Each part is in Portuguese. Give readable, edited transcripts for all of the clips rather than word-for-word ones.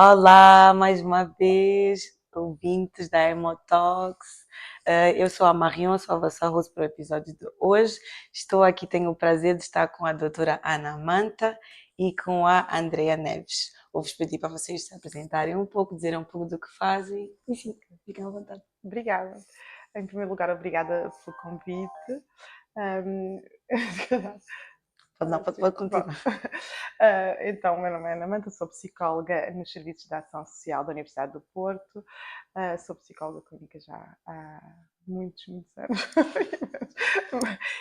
Olá, mais uma vez, ouvintes da Emotalks. Eu sou a Marion, sou a vossa host para o episódio de hoje. Estou aqui, tenho o prazer de estar com a doutora Ana Manta e com a Andrea Neves. Vou-vos pedir para vocês se apresentarem um pouco, dizerem um pouco do que fazem e sim, fiquem à vontade. Obrigada. Em primeiro lugar, obrigada pelo convite. Um, Pode continuar. Então, o meu nome é Ana Manta, sou psicóloga nos Serviços de Ação Social da Universidade do Porto. Sou psicóloga clínica já há muitos anos.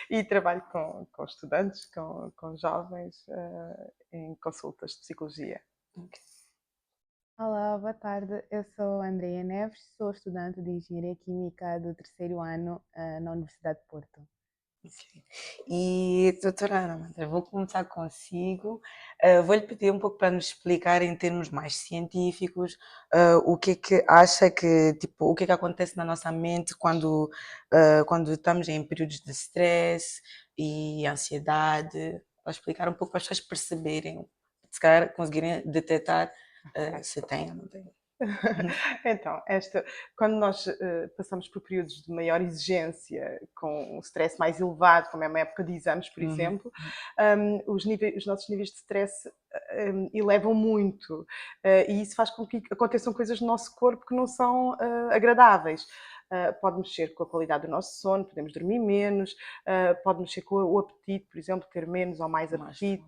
E trabalho com estudantes, com jovens, em consultas de psicologia. Olá, boa tarde. Eu sou a Andrea Neves, sou estudante de Engenharia Química do terceiro ano na Universidade de Porto. Okay. E, doutora Ana Manta, vou começar consigo. Vou-lhe pedir um pouco para nos explicar em termos mais científicos o que é que acha que, tipo, o que é que acontece na nossa mente quando estamos em períodos de stress e ansiedade, para explicar um pouco para as pessoas perceberem, se calhar conseguirem detectar se tem ou não tem. Então, quando nós passamos por períodos de maior exigência, com um stress mais elevado, como é uma época de exames, por exemplo, os nossos níveis de stress elevam muito. E isso faz com que aconteçam coisas no nosso corpo que não são agradáveis. Pode mexer com a qualidade do nosso sono, podemos dormir menos, pode mexer com o apetite, por exemplo, ter menos ou mais apetite.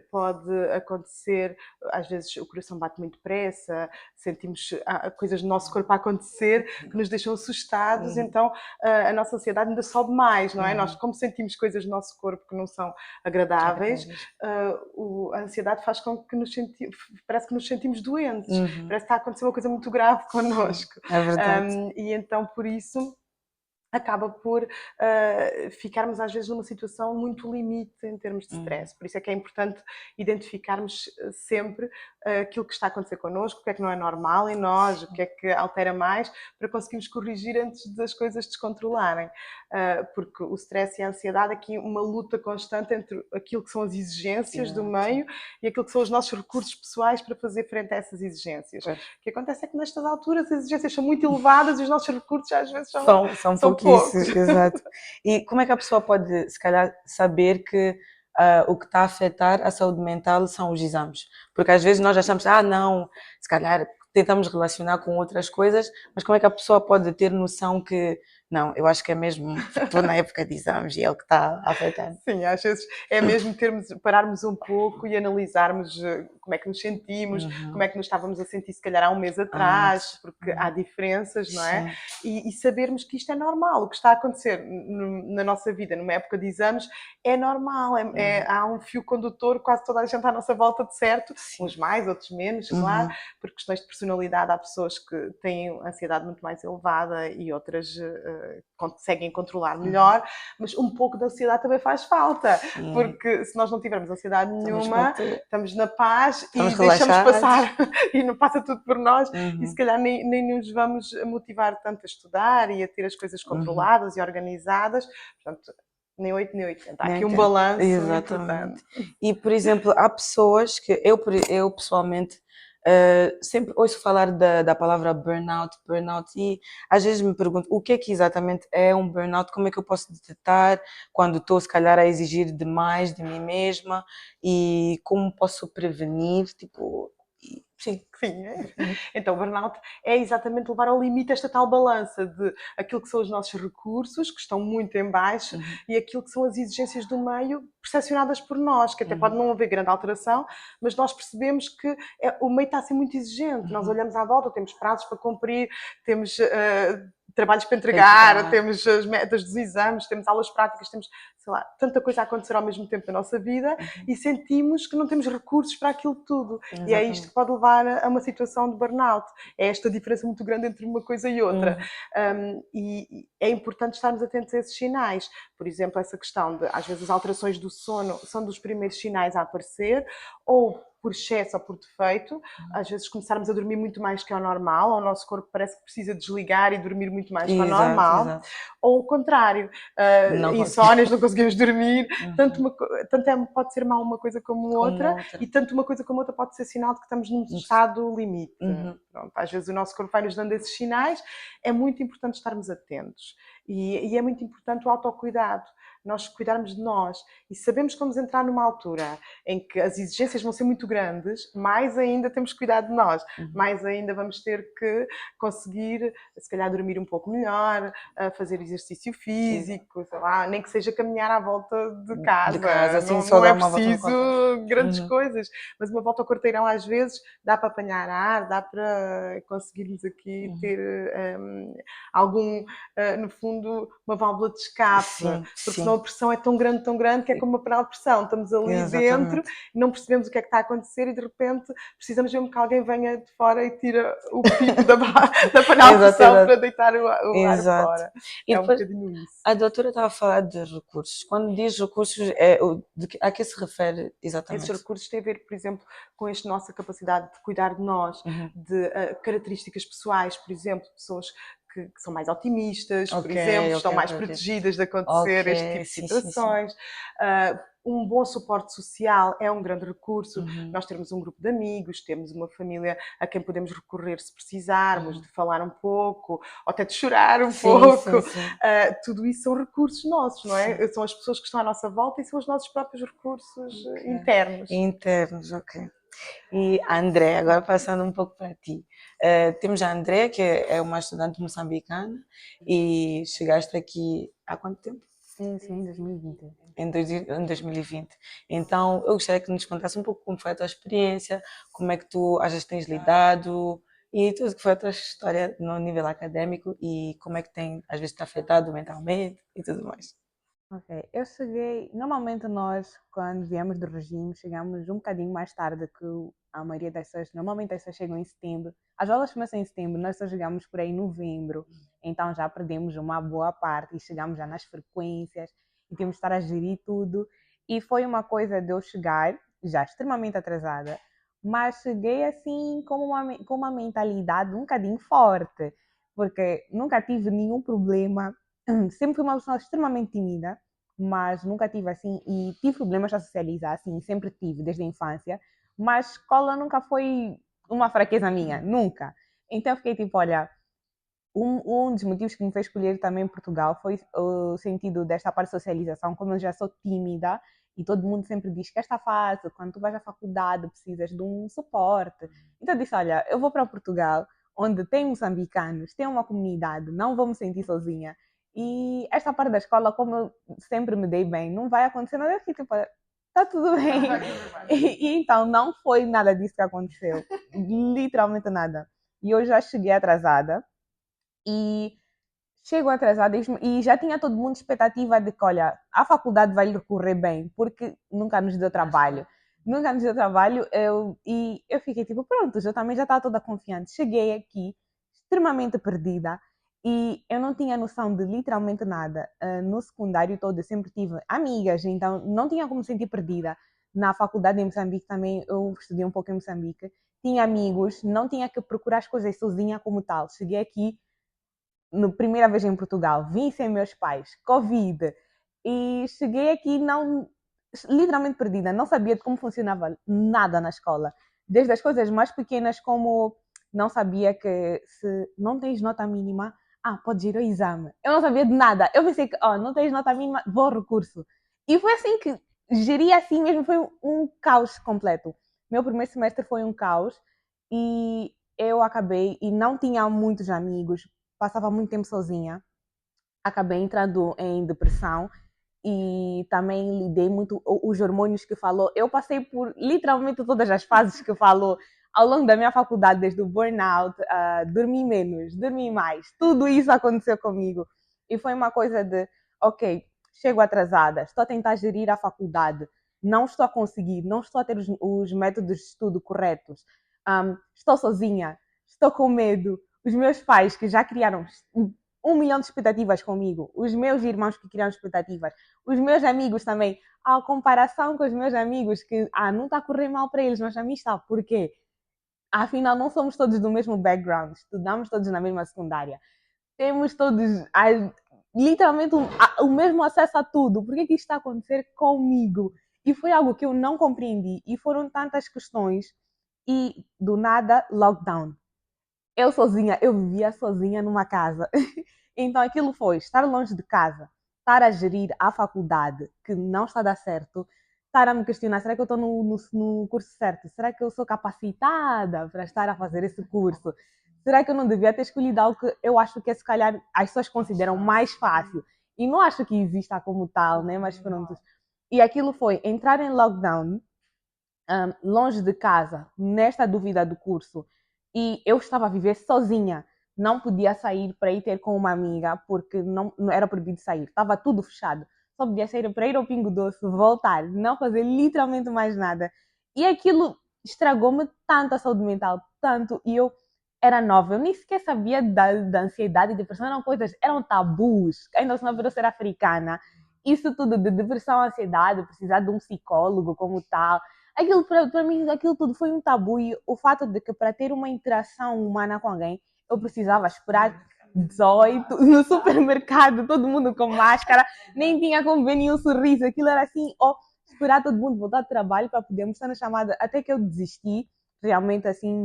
Pode acontecer, às vezes o coração bate muito depressa, sentimos coisas no nosso corpo a acontecer que nos deixam assustados, então a nossa ansiedade ainda sobe mais, não é? Nós, como sentimos coisas no nosso corpo que não são agradáveis, a ansiedade faz com que parece que nos sentimos doentes, parece que está a acontecer uma coisa muito grave connosco. É verdade. E então, por isso, acaba por ficarmos às vezes numa situação muito limite em termos de stress. Por isso é que é importante identificarmos sempre aquilo que está a acontecer connosco, o que é que não é normal em nós, o que é que altera mais, para conseguirmos corrigir antes das coisas descontrolarem. Porque o stress e a ansiedade é aqui uma luta constante entre aquilo que são as exigências do meio e aquilo que são os nossos recursos pessoais para fazer frente a essas exigências. O que acontece é que nestas alturas as exigências são muito elevadas e os nossos recursos às vezes São são poucos. exato. E como é que a pessoa pode, se calhar, saber que o que está a afetar a saúde mental são os exames? Porque às vezes nós achamos, não, se calhar tentamos relacionar com outras coisas, mas como é que a pessoa pode ter noção que, não, eu acho que é mesmo, estou na época de exames e é o que está a afetar? Sim, às vezes é mesmo pararmos um pouco e analisarmos como é que nos sentimos, como é que nos estávamos a sentir se calhar há um mês atrás, porque há diferenças, não é? E sabermos que isto é normal, o que está a acontecer na nossa vida numa época de exames é normal, há um fio condutor, quase toda a gente à nossa volta de certo, uns mais, outros menos, claro, por questões de personalidade há pessoas que têm ansiedade muito mais elevada e outras conseguem controlar melhor, mas um pouco de ansiedade também faz falta, porque se nós não tivermos ansiedade nenhuma, estamos na paz Estamos e deixamos relaxados. passar e não passa tudo por nós e se calhar nem nos vamos motivar tanto a estudar e a ter as coisas controladas e organizadas, portanto, nem 8 nem 80. Há aqui um balanço importante. E, por exemplo, há pessoas que eu pessoalmente sempre ouço falar da palavra burnout, e às vezes me pergunto o que é que exatamente é um burnout, como é que eu posso detectar quando estou se calhar a exigir demais de mim mesma e como posso prevenir, tipo, sim. Sim, então o burnout é exatamente levar ao limite esta tal balança de aquilo que são os nossos recursos, que estão muito em baixo, e aquilo que são as exigências do meio, percepcionadas por nós, que até pode não haver grande alteração, mas nós percebemos que o meio está a ser muito exigente. Nós olhamos à volta, temos prazos para cumprir, temos trabalhos para entregar, temos as metas dos exames, temos aulas práticas, temos, sei lá, tanta coisa a acontecer ao mesmo tempo na nossa vida e sentimos que não temos recursos para aquilo tudo. Exatamente. E é isto que pode levar a uma situação de burnout. É esta diferença muito grande entre uma coisa e outra. E é importante estarmos atentos a esses sinais. Por exemplo, essa questão de, às vezes, as alterações do sono são dos primeiros sinais a aparecer, ou por excesso ou por defeito, às vezes começarmos a dormir muito mais que ao normal, ou o nosso corpo parece que precisa desligar e dormir muito mais que ao Exato, normal, exato. ou o contrário, Não consigo. insónias, não conseguimos dormir, tanto, Uhum. pode ser mal uma coisa como Como outra, outra. e tanto uma coisa como outra pode ser sinal de que estamos num estado limite. Uhum. Pronto, às vezes o nosso corpo vai nos dando esses sinais, é muito importante estarmos atentos. E é muito importante o autocuidado, nós cuidarmos de nós. E sabemos que vamos entrar numa altura em que as exigências vão ser muito grandes, mais ainda temos que cuidar de nós, mais ainda vamos ter que conseguir, se calhar, dormir um pouco melhor, fazer exercício físico, sei lá, nem que seja caminhar à volta de De casa, casa. assim, Não, só não é dar uma volta no preciso quarteirão. grandes Uhum. coisas, mas uma volta ao quarteirão às vezes dá para apanhar ar, dá para conseguirmos aqui ter algum, no fundo, uma válvula de escape, Sim, porque senão sim. a pressão é tão grande que é como uma panela de pressão. Estamos ali dentro, Exatamente. não percebemos o que é que está a acontecer e de repente precisamos mesmo que alguém venha de fora e tira o pipo da panela de Exato, pressão para exato. deitar o ar Exato. fora. E É um depois, bocadinho isso. a doutora estava a falar de recursos. Quando diz recursos, a que se refere Esses exatamente? recursos têm a ver, por exemplo, com esta nossa capacidade de cuidar de nós, Uhum. de características pessoais, por exemplo, pessoas que são mais otimistas, por Ok, exemplo, ok, estão mais ok, ok. protegidas de acontecer este Ok, tipo de sim, sim, sim. situações. Um bom suporte social é um grande recurso. Uhum. Nós temos um grupo de amigos, temos uma família a quem podemos recorrer se precisarmos, de falar um pouco, ou até de chorar um Sim, pouco. sim, sim. Tudo isso são recursos nossos, não é? Sim. São as pessoas que estão à nossa volta e são os nossos próprios recursos Ok. internos. Internos, ok. E a André, agora passando um pouco para ti. Temos a André, que é uma estudante moçambicana, e chegaste aqui há quanto tempo? Sim, 2020. Em 2020. Então, eu gostaria que nos contasse um pouco como foi a tua experiência, como é que tu achas que tens lidado e tudo que foi a tua história no nível académico e como é que tem, às vezes, te afetado mentalmente e tudo mais. Ok, eu cheguei. Normalmente nós, quando viemos do regime, chegamos um bocadinho mais tarde que a maioria das pessoas. Normalmente as pessoas chegam em setembro. As aulas começam em setembro, nós só chegamos por aí em novembro. Então já perdemos uma boa parte e chegamos já nas frequências e temos de estar a gerir tudo. E foi uma coisa de eu chegar, já extremamente atrasada, mas cheguei assim com uma mentalidade um bocadinho forte, porque nunca tive nenhum problema. Sempre fui uma pessoa extremamente tímida, mas nunca tive assim, e tive problemas a socializar, assim, sempre tive, desde a infância, mas escola nunca foi uma fraqueza minha, nunca. Então eu fiquei tipo, olha, um dos motivos que me fez escolher também Portugal foi o sentido desta parte de socialização, como eu já sou tímida, e todo mundo sempre diz que esta fase, quando tu vais à faculdade, precisas de um suporte. Então eu disse, olha, eu vou para Portugal, onde tem moçambicanos, tem uma comunidade, não vou me sentir sozinha. E esta parte da escola, como eu sempre me dei bem, não vai acontecer nada. Eu fiquei tipo, está tudo bem. E então não foi nada disso que aconteceu. Literalmente nada. E eu já cheguei atrasada. E chego atrasada e já tinha todo mundo expectativa de que, olha, a faculdade vai lhe correr bem, porque nunca nos deu trabalho. Nunca nos deu trabalho e eu fiquei tipo, pronto, eu também já estava toda confiante. Cheguei aqui extremamente perdida e eu não tinha noção de literalmente nada. No secundário todo eu sempre tive amigas, então não tinha como me sentir perdida. Na faculdade em Moçambique também, eu estudei um pouco em Moçambique, tinha amigos, não tinha que procurar as coisas sozinha como tal. Cheguei aqui na primeira vez em Portugal, vim sem meus pais, Covid, e cheguei aqui não, literalmente perdida, não sabia de como funcionava nada na escola. Desde as coisas mais pequenas como não sabia que se não tens nota mínima, podes ir ao exame. Eu não sabia de nada. Eu pensei que, não tens nota mínima, vou ao recurso. E foi assim que geri assim mesmo, foi um caos completo. Meu primeiro semestre foi um caos e eu acabei e não tinha muitos amigos, passava muito tempo sozinha, acabei entrando em depressão e também lidei muito os hormônios que falou. Eu passei por literalmente todas as fases que falou ao longo da minha faculdade, desde o burnout, dormir menos, dormir mais, tudo isso aconteceu comigo. E foi uma coisa de, ok, chego atrasada, estou a tentar gerir a faculdade, não estou a conseguir, não estou a ter os métodos de estudo corretos, estou sozinha, estou com medo. Os meus pais, que já criaram 1 milhão de expectativas comigo. Os meus irmãos que criaram expectativas. Os meus amigos também. A comparação com os meus amigos que, não está a correr mal para eles, mas a mim está. Por quê? Afinal, não somos todos do mesmo background. Estudamos todos na mesma secundária. Temos todos literalmente o mesmo acesso a tudo. Por que isto está a acontecer comigo? E foi algo que eu não compreendi. E foram tantas questões. E do nada, lockdown. Eu sozinha, eu vivia sozinha numa casa. Então aquilo foi estar longe de casa, estar a gerir a faculdade, que não está a dar certo, estar a me questionar, será que eu estou no curso certo? Será que eu sou capacitada para estar a fazer esse curso? Será que eu não devia ter escolhido algo que eu acho que se calhar as pessoas consideram mais fácil? E não acho que exista como tal, né? Mas pronto. E aquilo foi entrar em lockdown, longe de casa, nesta dúvida do curso. E eu estava a viver sozinha. Não podia sair para ir ter com uma amiga, porque não era proibido sair. Estava tudo fechado. Só podia sair para ir ao Pingo Doce, voltar, não fazer literalmente mais nada. E aquilo estragou-me tanto a saúde mental, tanto. E eu era nova, eu nem sequer sabia da ansiedade e depressão. Eram tabus. Ainda se não por eu ser africana. Isso tudo de depressão, ansiedade, precisar de um psicólogo como tal. Aquilo, para mim, aquilo tudo foi um tabu. E o fato de que para ter uma interação humana com alguém, eu precisava esperar 18 no supermercado, todo mundo com máscara, nem tinha como ver nenhum sorriso. Aquilo era assim, esperar todo mundo voltar do trabalho para podermos estar na chamada. Até que eu desisti, realmente, assim,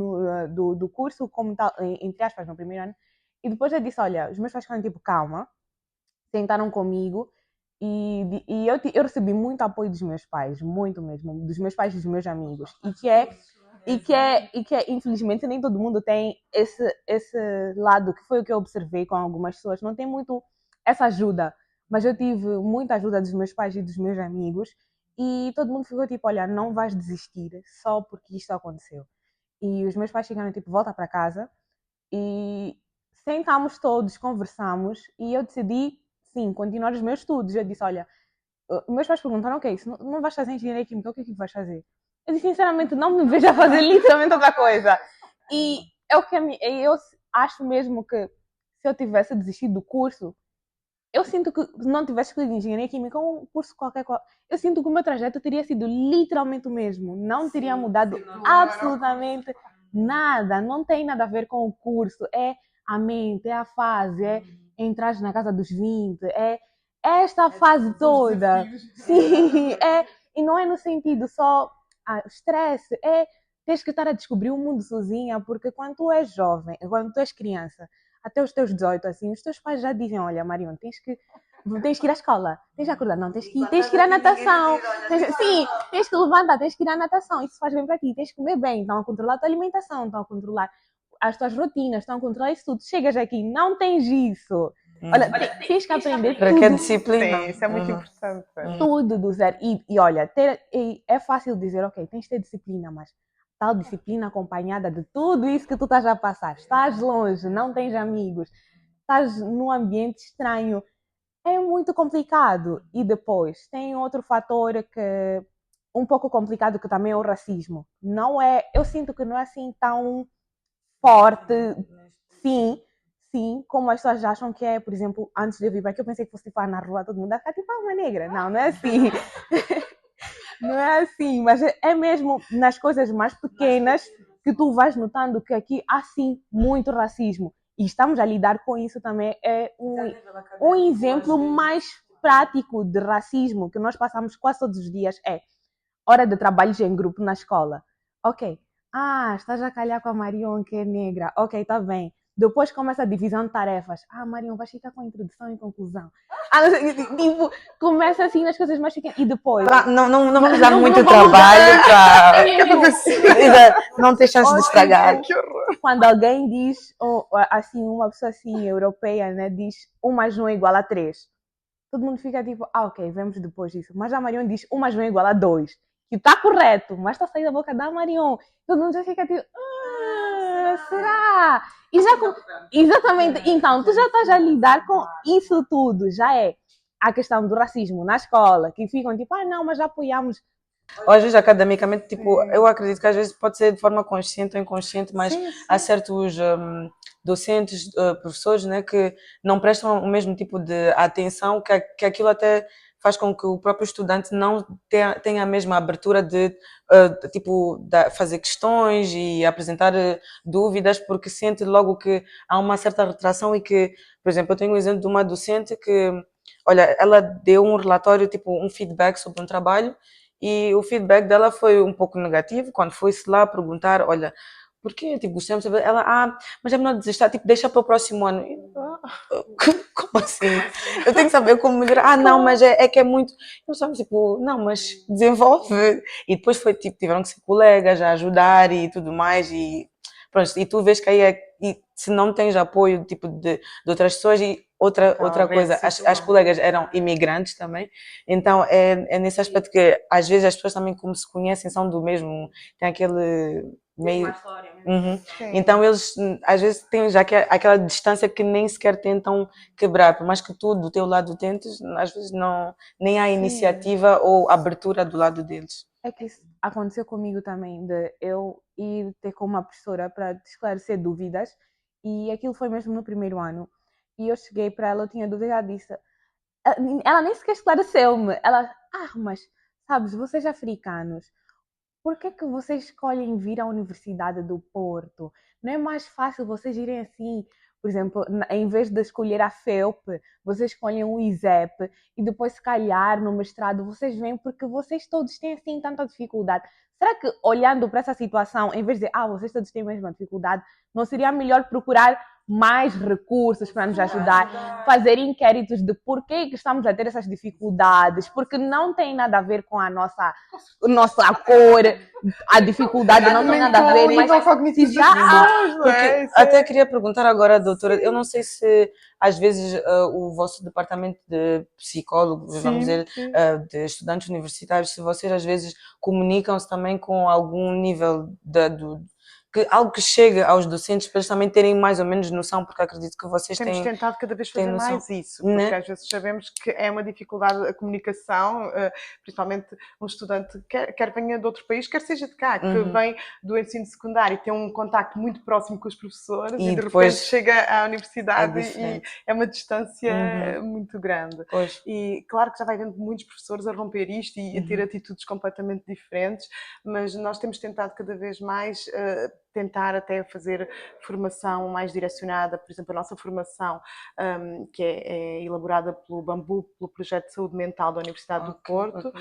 do curso, como tal, entre aspas, no primeiro ano. E depois eu disse, olha, os meus pais ficaram tipo, calma, sentaram comigo. E eu recebi muito apoio dos meus pais, muito mesmo, dos meus pais e dos meus amigos. E que infelizmente, nem todo mundo tem esse lado, que foi o que eu observei com algumas pessoas. Não tem muito essa ajuda. Mas eu tive muita ajuda dos meus pais e dos meus amigos. E todo mundo ficou tipo, olha, não vais desistir só porque isto aconteceu. E os meus pais chegaram tipo, volta para casa. E sentámos todos, conversamos. E eu decidi, sim, continuar os meus estudos. Eu disse, olha, meus pais perguntaram, ok, se não vais fazer engenharia química, o que é que vais fazer? Eu disse, sinceramente, não me vejo a fazer literalmente outra coisa. E eu acho mesmo que se eu tivesse desistido do curso, eu sinto que se não tivesse escolhido engenharia química ou um curso qualquer, eu sinto que o meu trajeto teria sido literalmente o mesmo. Não teria mudado absolutamente nada. Não tem nada a ver com o curso. É a mente, é a fase, é entrar na casa dos 20, é esta fase toda. Sim, e não é no sentido só estresse, tens que estar a descobrir o mundo sozinha, porque quando tu és jovem, quando tu és criança, até os teus 18, assim, os teus pais já dizem, olha, Marion, tens que ir à escola, tens que acordar, não, tens que ir à natação, tens que levantar, tens que ir à natação, isso faz bem para ti, tens que comer bem, estão a controlar a tua alimentação, estão a controlar as tuas rotinas, estão a controlar isso tudo. Chegas aqui, não tens isso. Olha, tens que aprender tudo. Requer disciplina. Sim, isso é muito importante. Tudo do zero. E olha, é fácil dizer, ok, tens de ter disciplina, mas tal disciplina acompanhada de tudo isso que tu estás a passar. Estás longe, não tens amigos, estás num ambiente estranho. É muito complicado. E depois, tem outro fator que um pouco complicado, que também é o racismo. Eu sinto que não é assim tão forte, sim, como as pessoas acham que é. Por exemplo, antes de eu vir para aqui, eu pensei que fosse tipo, na rua todo mundo a ficar tipo, uma negra. Não é assim. Não é assim, mas é mesmo nas coisas mais pequenas que tu vais notando que aqui há sim muito racismo. E estamos a lidar com isso também. É um exemplo mais prático de racismo que nós passamos quase todos os dias é hora de trabalhos em grupo na escola. Ok, estás a calhar com a Marion que é negra. Ok, tá bem. Depois começa a divisão de tarefas. Marion, vais ficar com a introdução e conclusão. Tipo, começa assim nas coisas mais pequenas. E depois... Não vamos dar muito trabalho para... Não ter chance de estragar. Quando alguém diz, assim, uma pessoa assim, europeia, né, diz 1 mais 1 é igual a 3. Todo mundo fica tipo, ok, vemos depois disso. Mas a Marion diz 1 mais 1 é igual a 2. Que está correto, mas está a sair da boca da Marion. Todo mundo já fica tipo, será? Exatamente. Então, tu já estás a lidar com isso tudo. Já é a questão do racismo na escola, que ficam tipo, não, mas já apoiamos Ou às vezes academicamente, tipo, Sim. eu acredito que às vezes pode ser de forma consciente ou inconsciente, mas Sim, há sim. certos docentes, professores, né, que não prestam o mesmo tipo de atenção, que aquilo até faz com que o próprio estudante não tenha a mesma abertura de, tipo, fazer questões e apresentar dúvidas, porque sente logo que há uma certa retração e que, por exemplo, eu tenho um exemplo de uma docente que, olha, ela deu um relatório, tipo, um feedback sobre um trabalho, e o feedback dela foi um pouco negativo, quando foi-se lá perguntar, olha, porquê? Tipo, gostamos de saber. Ela, mas é melhor desistir, tipo, deixa para o próximo ano. Como assim? Eu tenho que saber como melhorar. Não, mas é que é muito. Nós estamos tipo, não, mas desenvolve. E depois foi tipo, tiveram que ser colegas a ajudar e tudo mais. E pronto, e tu vês que aí e se não tens apoio tipo de outras pessoas e outra coisa, as colegas eram imigrantes também, então é nesse aspecto que às vezes as pessoas também como se conhecem são do mesmo, tem aquele meio. Uhum. Então eles às vezes têm já aquela distância que nem sequer tentam quebrar, por mais que tu do teu lado tentes, às vezes não, nem há iniciativa ou abertura do lado deles. É que isso aconteceu comigo também, de eu ir ter com uma professora para esclarecer dúvidas, e aquilo foi mesmo no primeiro ano. E eu cheguei para ela, eu tinha dúvida, ela disse, ela nem sequer esclareceu-me. Ela, mas sabes, vocês africanos, por que que vocês escolhem vir à Universidade do Porto? Não é mais fácil vocês irem assim, por exemplo, em vez de escolher a FEUP, vocês escolhem o ISEP e depois, se calhar, no mestrado, vocês vêm porque vocês todos têm assim tanta dificuldade. Será que, olhando para essa situação, em vez de vocês todos têm a mesma dificuldade, não seria melhor procurar mais recursos para nos ajudar, fazer inquéritos de porquê que estamos a ter essas dificuldades, porque não tem nada a ver com a nossa cor, a dificuldade não tem nada a ver, mas se já há... Porque até queria perguntar agora, doutora, eu não sei se às vezes o vosso departamento de psicólogos, vamos dizer, de estudantes universitários, se vocês às vezes comunicam-se também com algum nível algo que chegue aos docentes para eles também terem mais ou menos noção, porque acredito que vocês temos tentado cada vez fazer noção, mais isso, porque né? às vezes sabemos que é uma dificuldade a comunicação, principalmente um estudante, quer venha de outro país, quer seja de cá, que vem do ensino secundário e tem um contacto muito próximo com os professores e de repente chega à universidade e é uma distância muito grande. E claro que já vai vendo muitos professores a romper isto e a ter atitudes completamente diferentes, mas nós temos tentado cada vez mais tentar até fazer formação mais direcionada, por exemplo, a nossa formação que é elaborada pelo Bambu, pelo Projeto de Saúde Mental da Universidade do Porto.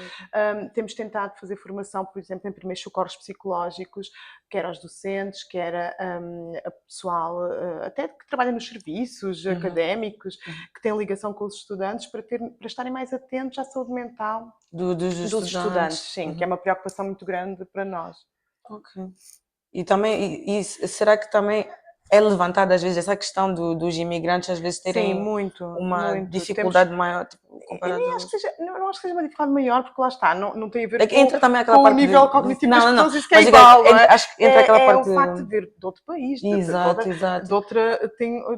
Temos tentado fazer formação, por exemplo, em primeiros socorros psicológicos, quer aos docentes, quer a pessoal até que trabalha nos serviços académicos, que têm ligação com os estudantes, para estarem mais atentos à saúde mental dos estudantes, sim, que é uma preocupação muito grande para nós. Ok. E também, e será que também é levantada às vezes essa questão dos imigrantes às vezes terem uma dificuldade maior, tipo, comparado não acho que seja uma dificuldade maior, porque lá está, não tem a ver entra também aquela com o parte nível cognitivo das pessoas, isso que é mas igual, acho que entra aquela parte o facto de vir de outro país, exato. de outra...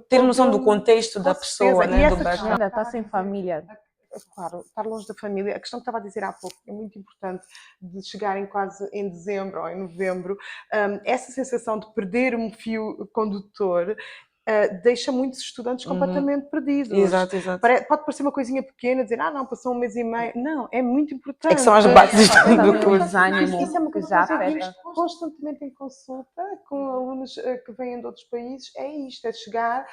Ter noção do contexto da pessoa, né, do background. Ainda está sem família. Claro, estar longe da família. A questão que estava a dizer há pouco é muito importante, de chegarem quase em dezembro ou em novembro, essa sensação de perder um fio condutor deixa muitos estudantes completamente perdidos. Exato. Pode parecer uma coisinha pequena, dizer, não, passou um mês e meio. Não, é muito importante. É que são as bases do curso. Isso é uma coisa que nós ouvimos constantemente em consulta com alunos que vêm de outros países. É isto, é chegar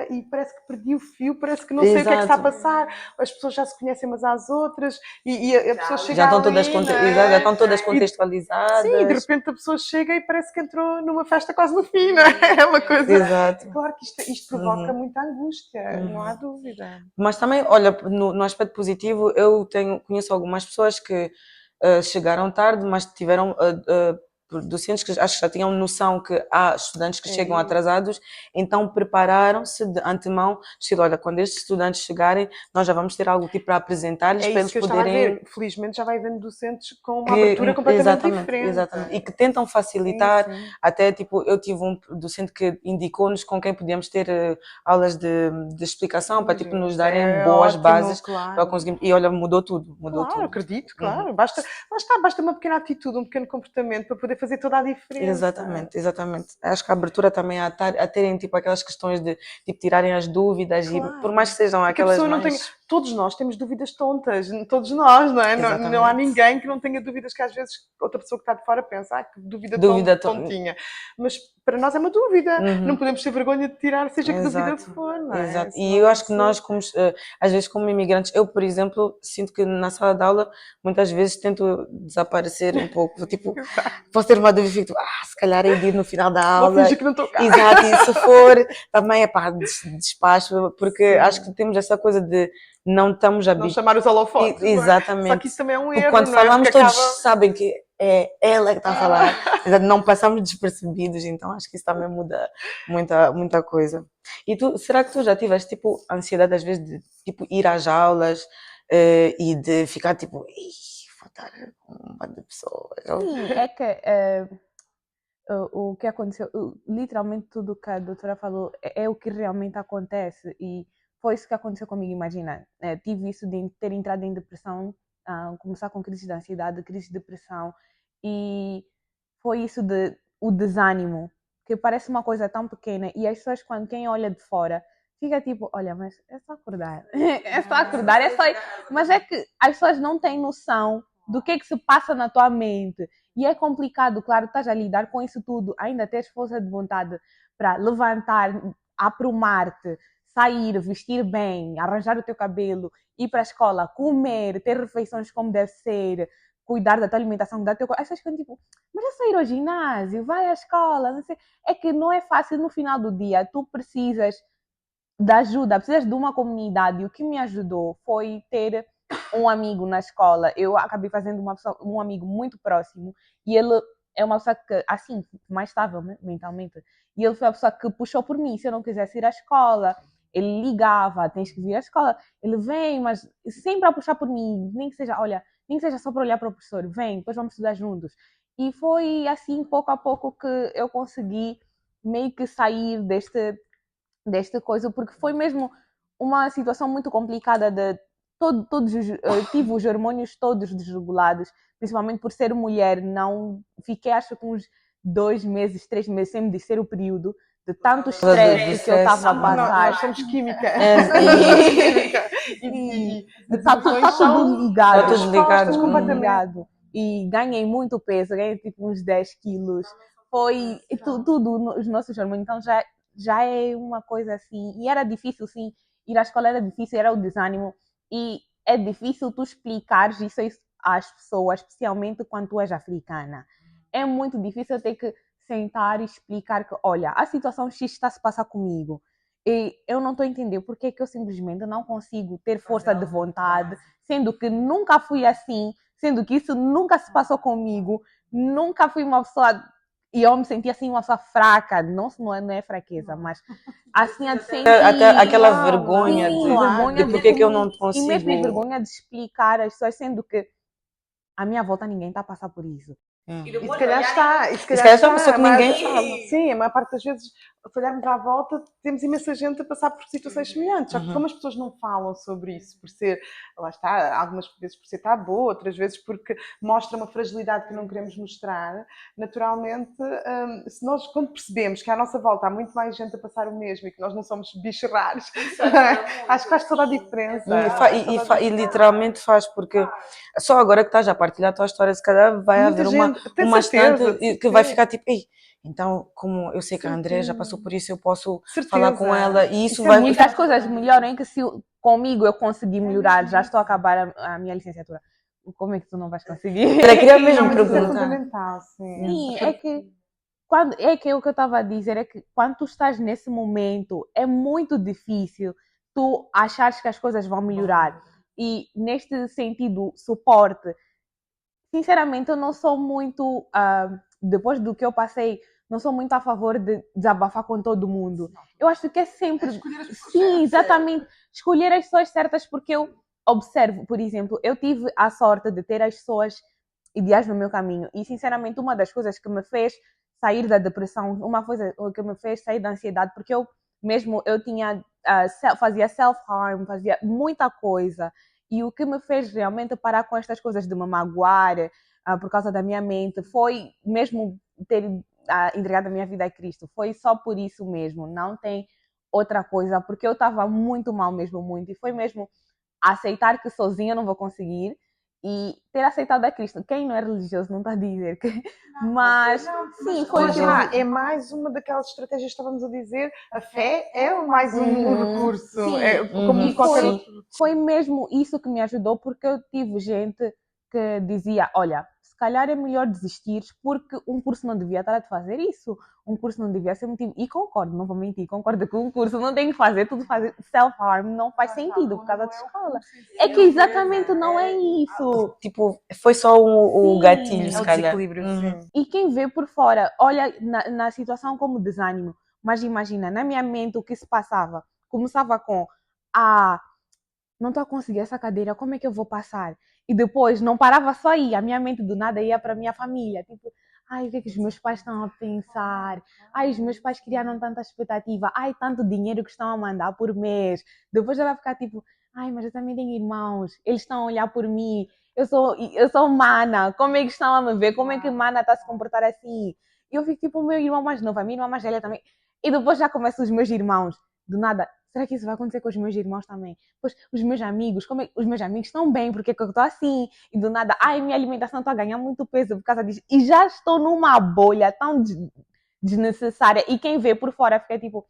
e parece que perdi o fio, parece que não sei o que é que está a passar. As pessoas já se conhecem umas às outras e a pessoa chega já estão todas contextualizadas. Sim, e de repente a pessoa chega e parece que entrou numa festa quase no fim, não é? É uma coisa... Exato. Claro que isto provoca muita angústia, não há dúvida. Mas também, olha, no aspecto positivo, conheço algumas pessoas que chegaram tarde, mas tiveram por docentes que acho que já tinham noção que há estudantes que chegam É. atrasados, então prepararam-se de antemão, dizendo, olha, quando estes estudantes chegarem, nós já vamos ter algo tipo para apresentar-lhes, É para isso eles que eu estava a poderem... ver. Felizmente já vai havendo docentes com uma abertura completamente Exatamente, diferente. exatamente. E que tentam Sim, facilitar, sim. até tipo, eu tive um docente que indicou-nos com quem podíamos ter aulas de explicação, para tipo, nos Isso darem é boas ótimo, bases para claro. conseguir. E olha, mudou tudo, mudou Claro, tudo. acredito, Uhum. claro. Basta, lá está, basta uma pequena atitude, um pequeno comportamento para poder fazer toda a diferença. Exatamente, exatamente. Acho que a abertura também a terem tipo aquelas questões de tipo, tirarem as dúvidas e por mais que Claro. sejam E que a aquelas pessoa não tenha. mais. Todos nós temos dúvidas tontas, todos nós, não é? Não, não há Exatamente. ninguém que não tenha dúvidas que às vezes outra pessoa que está de fora pensa, que dúvida Dúvida tontinha. Mas para nós é uma dúvida. Não Uhum. podemos ter vergonha de tirar, seja que dúvida Exato, for, não é? exato. E Senão eu acho que isso- nós, como, às vezes, como imigrantes, eu, por exemplo, sinto que na sala de aula, muitas vezes tento desaparecer um pouco. Tipo, posso ter uma dúvida e fico, se calhar é de ir no final da Vou aula. fingir que não estou cá. Exato, e se for, também é pá, despacho, porque Sim. acho que temos essa coisa de não estamos Não habituados. chamar os holofotes. não é? Exatamente. Só que isso também é um Porque erro, quando não é? falamos, Porque todos acaba... sabem que é ela que está a falar. Exato, não passamos despercebidos, então acho que isso também muda muita coisa. E tu, será que tu já tiveste tipo ansiedade às vezes de tipo ir às aulas e de ficar tipo, "Ih, vou estar com um bando de pessoas"? Sim, é que o que aconteceu, literalmente tudo que a doutora falou é o que realmente acontece e foi isso que aconteceu comigo, imagina. Tive isso de ter entrado em depressão, começar com crise de ansiedade, crise de depressão e foi isso de o desânimo, que parece uma coisa tão pequena e as pessoas, quando quem olha de fora, fica tipo, olha, mas é só acordar, é só acordar, é só... Mas é que as pessoas não têm noção do que se passa na tua mente. E é complicado, claro, estás a lidar com isso tudo, ainda tens força de vontade para levantar, aprumar-te, sair, vestir bem, arranjar o teu cabelo, ir para a escola, comer, ter refeições como deve ser, cuidar da tua alimentação, da teu corpo. Essas coisas tipo, mas é só ir ao ginásio, vai à escola, não sei. É que não é fácil no final do dia, tu precisas de ajuda, precisas de uma comunidade. E o que me ajudou foi ter um amigo na escola. Eu acabei fazendo um amigo muito próximo e ele é uma pessoa que, assim, mais estável mentalmente. E ele foi a pessoa que puxou por mim. Se eu não quisesse ir à escola, ele ligava, tens que vir à escola. Ele vem, mas sempre a puxar por mim. Nem que seja, olha, nem que seja só para olhar para o professor. Vem, depois vamos estudar juntos. E foi assim, pouco a pouco, que eu consegui meio que sair desta coisa, porque foi mesmo uma situação muito complicada de tive os hormônios todos desregulados, principalmente por ser mulher, não fiquei acho que uns 2 meses, 3 meses sem me dizer o período de tanto estresse que eu estava a passar. Nós somos química. Está tudo ligado. Está tudo ligado. completamente. ligado. E ganhei muito peso, ganhei tipo uns 10 quilos. Foi tudo, os nossos hormônios. Então já é uma coisa assim. E era difícil, sim. Ir à escola era difícil, era o desânimo. E é difícil tu explicares isso às pessoas, especialmente quando tu és africana. É muito difícil ter que sentar e explicar que, olha, a situação X está a se passar comigo. E eu não estou a entender porque é que eu simplesmente não consigo ter força de vontade, sendo que nunca fui assim, sendo que isso nunca se passou comigo, nunca fui uma pessoa... E eu me sentia assim uma pessoa fraca, não é fraqueza, mas assim a de sentir... Até aquela vergonha Sim, de vergonha porque é que eu não E consigo. mesmo vergonha de explicar às pessoas, sendo que à minha volta ninguém está a passar por isso. E se calhar está. E se calhar está, está, só que ninguém fala. Sim, a maior parte das vezes, se olharmos à volta, temos imensa gente a passar por situações semelhantes. Só que como as pessoas não falam sobre isso, por ser, lá está, algumas vezes por ser tabu, outras vezes porque mostra uma fragilidade que não queremos mostrar, naturalmente, se nós, quando percebemos que à nossa volta há muito mais gente a passar o mesmo e que nós não somos bichos raros, acho que faz toda a diferença. E literalmente faz, porque só agora que estás a partilhar a tua história, se calhar vai Muita haver gente, tenho uma certeza, estante que vai ficar tipo, ei, então, como eu sei que a André já passou por isso, eu posso falar com ela e isso vai... Muitas coisas melhoram, que se comigo eu consegui melhorar, já estou a acabar a minha licenciatura. Como é que tu não vais conseguir? Eu queria mesmo Isso é perguntar. fundamental, sim. Sim, é que o que eu estava a dizer é que quando tu estás nesse momento é muito difícil tu achares que as coisas vão melhorar. E neste sentido, suporte, sinceramente eu não sou muito depois do que eu passei, não sou muito a favor de desabafar com todo mundo. Eu acho que é sempre... Escolher as pessoas Sim, certas. exatamente. Escolher as pessoas certas, porque eu observo, por exemplo, eu tive a sorte de ter as pessoas ideais no meu caminho. E, sinceramente, uma das coisas que me fez sair da depressão, uma coisa que me fez sair da ansiedade, porque eu tinha, fazia self-harm, fazia muita coisa. E o que me fez realmente parar com estas coisas de me magoar por causa da minha mente foi mesmo ter entregado a minha vida a Cristo. Foi só por isso mesmo, não tem outra coisa, porque eu estava muito mal mesmo, muito. E foi mesmo aceitar que sozinha eu não vou conseguir e ter aceitado a Cristo. Quem não é religioso não está a dizer que... Mas, sim, foi Lá o que está, é mais uma daquelas estratégias que estávamos a dizer. A fé é mais um recurso. Sim. É como E qualquer foi, outro. foi mesmo isso que me ajudou, porque eu tive gente que dizia, olha, se calhar é melhor desistires, porque um curso não devia estar a te fazer isso. Um curso não devia ser motivo. E concordo, não vou mentir, concordo que um curso não tem que fazer, tudo fazer self-harm não faz sentido por causa da escola. É que exatamente não é isso. Tipo, foi só o Sim. gatilho, É se o calhar. desequilíbrio, sim. E quem vê por fora, olha na situação como desânimo. Mas imagina, na minha mente o que se passava. Começava com, não estou a conseguir essa cadeira, como é que eu vou passar? E depois não parava só aí, a minha mente do nada ia para a minha família. Tipo, o que é que os meus pais estão a pensar? Os meus pais criaram tanta expectativa. Tanto dinheiro que estão a mandar por mês. Depois ela vai ficar tipo, mas eu também tenho irmãos, eles estão a olhar por mim. Eu sou mana, como é que estão a me ver? Como é que mana está a se comportar assim? E eu fico tipo, o meu irmão mais novo, a minha irmã mais velha também. E depois já começam os meus irmãos. Do nada, será que isso vai acontecer com os meus irmãos também? Pois os meus amigos, os meus amigos estão bem, porque é que eu estou assim? E do nada, minha alimentação está a ganhar muito peso por causa disso. E já estou numa bolha tão desnecessária. E quem vê por fora fica tipo,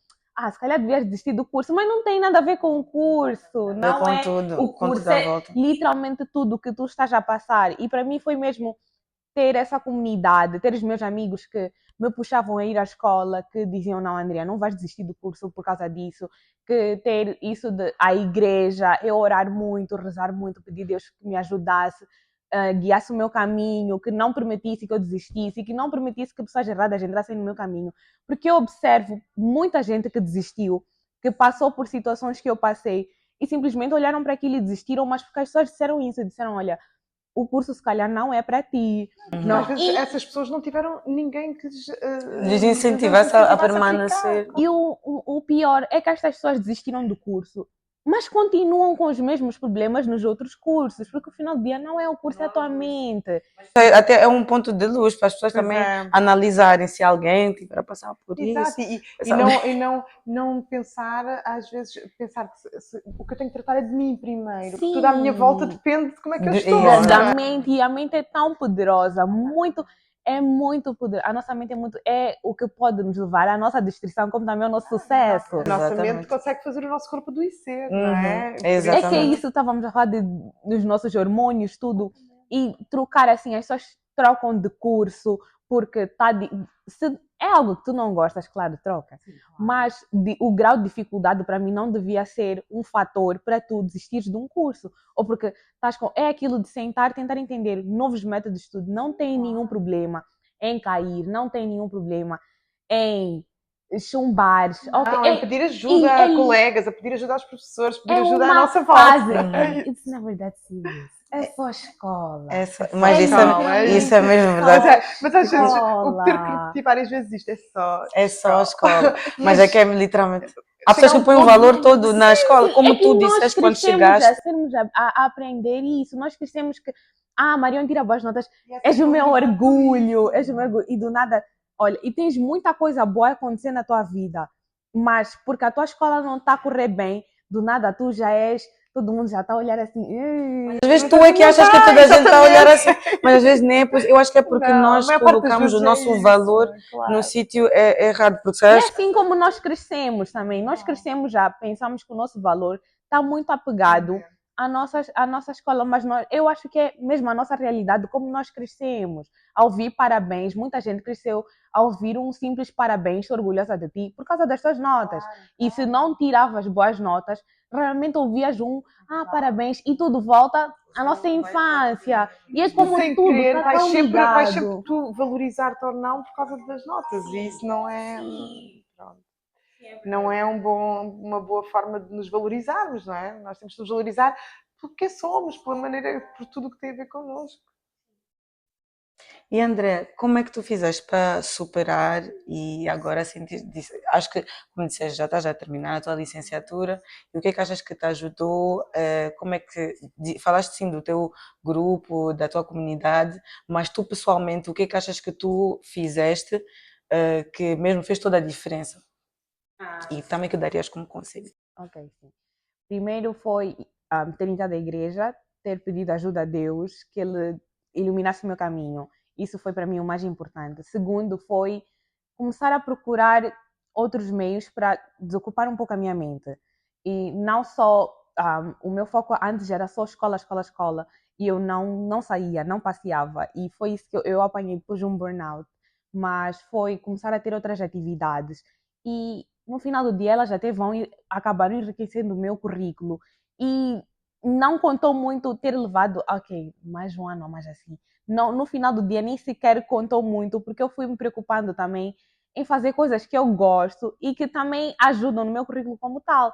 se calhar devias desistir do curso, mas não tem nada a ver com o curso. Não Com é tudo, o com tudo curso, à é volta. literalmente tudo o que tu estás a passar. E para mim foi mesmo ter essa comunidade, ter os meus amigos que me puxavam a ir à escola, que diziam, não, Andrea, não vais desistir do curso por causa disso, que ter isso de a igreja, eu orar muito, rezar muito, pedir a Deus que me ajudasse, guiasse o meu caminho, que não permitisse que eu desistisse, que não permitisse que pessoas erradas entrassem no meu caminho. Porque eu observo muita gente que desistiu, que passou por situações que eu passei, e simplesmente olharam para aquilo e desistiram, mas porque as pessoas disseram isso, disseram, olha, o curso se calhar não é para ti. Não, às vezes essas pessoas não tiveram ninguém que lhes incentivasse a permanecer. E o pior é que estas pessoas desistiram do curso, mas continuam com os mesmos problemas nos outros cursos, porque o final do dia não é o curso, é a tua mente. Até é um ponto de luz para as pessoas também analisarem se alguém tiver a passar por Exato. isso. E não pensar, às vezes, pensar que o que eu tenho que tratar é de mim primeiro. Sim. Tudo à minha volta depende de como é que eu estou. Da mente, e a mente é tão poderosa, é muito poderosa. A nossa mente é o que pode nos levar à nossa destruição, como também ao nosso sucesso. A nossa mente consegue fazer o nosso corpo adoecer, não é? Exatamente. É que é isso, estávamos a falar dos nossos hormônios, tudo, e trocar assim, as pessoas trocam de curso, porque se é algo que tu não gostas, claro, troca. Sim, claro. Mas o grau de dificuldade para mim não devia ser um fator para tu desistires de um curso. Ou porque é aquilo de sentar, tentar entender novos métodos de estudo. Não tem nenhum problema em cair, não tem nenhum problema em chumbar. Em pedir ajuda a colegas, a pedir ajuda aos professores, pedir ajuda à nossa fase. volta. It's never that serious. É só escola. Mas isso é mesmo verdade. Mas às vezes, o ter que repetir várias vezes isto é só escola. Mas é que é literalmente... Há pessoas que põem o valor todo na escola, como tu disseste quando chegaste. A aprender isso. Nós crescemos que... Marion tira boas notas. És o meu orgulho. E do nada... Olha, e tens muita coisa boa acontecendo na tua vida. Mas porque a tua escola não está a correr bem, do nada tu já és... Todo mundo já está a olhar assim. Mas às vezes tu é que achas que toda a gente está a olhar assim. Mas às vezes nem é. Eu acho que é porque nós colocamos o nosso valor no sítio errado. Porque é assim como nós crescemos também. Nós crescemos já, pensamos que o nosso valor está muito apegado à nossa escola. Mas eu acho que é mesmo a nossa realidade, como nós crescemos. A ouvir parabéns. Muita gente cresceu a ouvir um simples parabéns, orgulhosa de ti, por causa das tuas notas. E se não tiravas boas notas, realmente ouvias parabéns, e tudo volta à nossa infância. E é como Sem tudo querer, está tão vais sempre ligado. tu valorizar-te ou não por causa das notas. E isso não é. Pronto, não é uma boa forma de nos valorizarmos, não é? Nós temos de nos valorizar por quem somos, pela maneira, por tudo o que tem a ver connosco. E André, como é que tu fizeste para superar e agora sentir, acho que, como disseste, já estás a terminar a tua licenciatura, e o que é que achas que te ajudou? Como é que, falaste sim do teu grupo, da tua comunidade, mas tu pessoalmente, o que é que achas que tu fizeste que mesmo fez toda a diferença? E também que darias como conselho? Ok, sim. Primeiro foi ter entrado à igreja, ter pedido ajuda a Deus, que Ele iluminasse o meu caminho. Isso foi para mim o mais importante. Segundo foi começar a procurar outros meios para desocupar um pouco a minha mente. E não só, o meu foco antes era só escola, escola, escola, e eu não saía, não passeava, e foi isso que eu apanhei depois de um burnout, mas foi começar a ter outras atividades, e no final do dia elas até vão acabar enriquecendo o meu currículo, e não contou muito ter levado, ok, mais um ano ou mais assim, não, no final do dia nem sequer contou muito, porque eu fui me preocupando também em fazer coisas que eu gosto e que também ajudam no meu currículo como tal.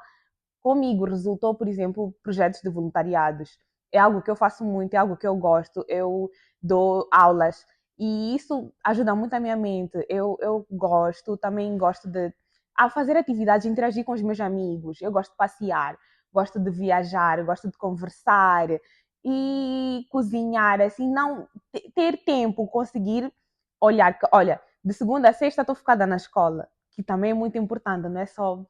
Comigo resultou, por exemplo, projetos de voluntariados. É algo que eu faço muito, é algo que eu gosto. Eu dou aulas e isso ajuda muito a minha mente. Eu gosto, também gosto de fazer atividades, interagir com os meus amigos. Eu gosto de passear, gosto de viajar, gosto de conversar e cozinhar, assim, não ter tempo, conseguir olhar, olha, de segunda a sexta estou focada na escola, que também é muito importante, não é só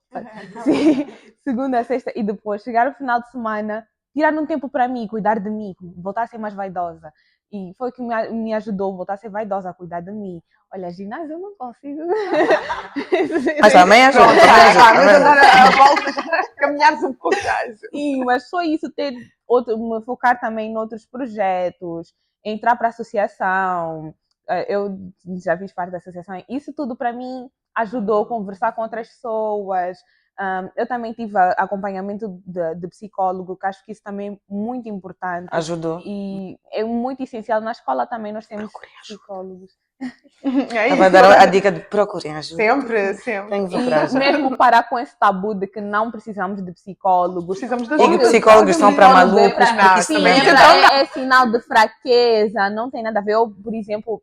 sim, segunda a sexta, e depois chegar ao final de semana, tirar um tempo para mim, cuidar de mim, voltar a ser mais vaidosa. E foi o que me ajudou a voltar a ser vaidosa, a cuidar de mim. Olha, ginásio eu não consigo. Mas também ajuda, Pronto, também ajuda. mas andar a volta, caminhares um pouco ajuda. Sim, mas só isso, me focar também em outros projetos, entrar para a associação. Eu já fiz parte da associação. Isso tudo para mim ajudou a conversar com outras pessoas. Eu também tive acompanhamento de psicólogo, que acho que isso também é muito importante. Ajudou. E é muito essencial. Na escola também nós temos psicólogos. Estava a dar a dica de procurem ajuda. Sempre, sempre. Tenho que procurar E ajuda. mesmo parar com esse tabu de que não precisamos de psicólogos. Precisamos de E que ajuda. psicólogos são para malucos, porque isso Sim, também é sinal de fraqueza, não tem nada a ver. Eu, por exemplo,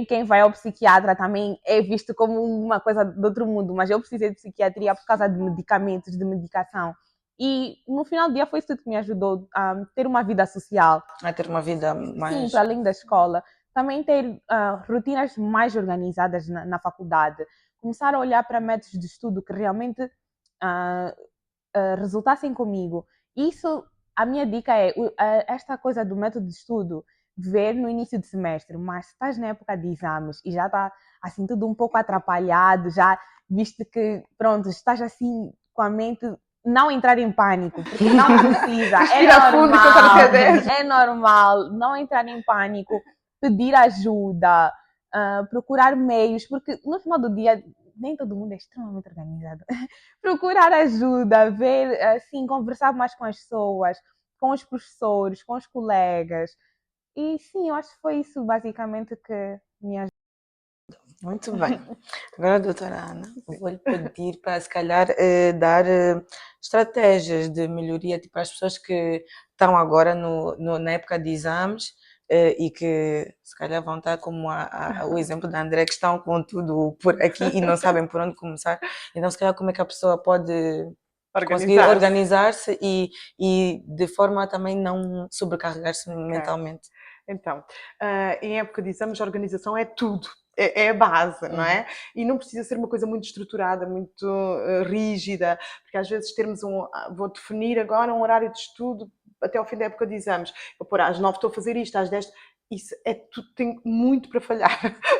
quem vai ao psiquiatra também é visto como uma coisa do outro mundo, mas eu precisei de psiquiatria por causa de medicamentos, de medicação. E no final do dia foi isso tudo que me ajudou a ter uma vida social. a ter uma vida mais. Sim, para além da escola. Também ter rotinas mais organizadas na faculdade. Começar a olhar para métodos de estudo que realmente resultassem comigo. Isso, a minha dica é esta coisa do método de estudo, ver no início de semestre, mas se estás na época de exames e já está assim tudo um pouco atrapalhado, já viste que, pronto, estás assim com a mente, não entrar em pânico, porque não precisa, é normal, não entrar em pânico, pedir ajuda, procurar meios, porque no final do dia nem todo mundo é extremamente organizado. Procurar ajuda, ver, assim, conversar mais com as pessoas, com os professores, com os colegas. E sim, eu acho que foi isso basicamente que me ajudou. Muito bem. Agora, doutora Ana, vou-lhe pedir para, se calhar, dar estratégias de melhoria tipo, às pessoas que estão agora na época de exames e que, se calhar, vão estar como o exemplo da André, que estão com tudo por aqui e não sabem por onde começar. Então, se calhar, como é que a pessoa pode conseguir organizar-se e de forma a também não sobrecarregar-se mentalmente? Então, em época de exames, a organização é tudo. É a base, não é? E não precisa ser uma coisa muito estruturada, muito rígida, porque às vezes termos vou definir agora um horário de estudo até ao fim da época de exames. Vou pôr às 9 estou a fazer isto, às 10 isso tem muito para falhar,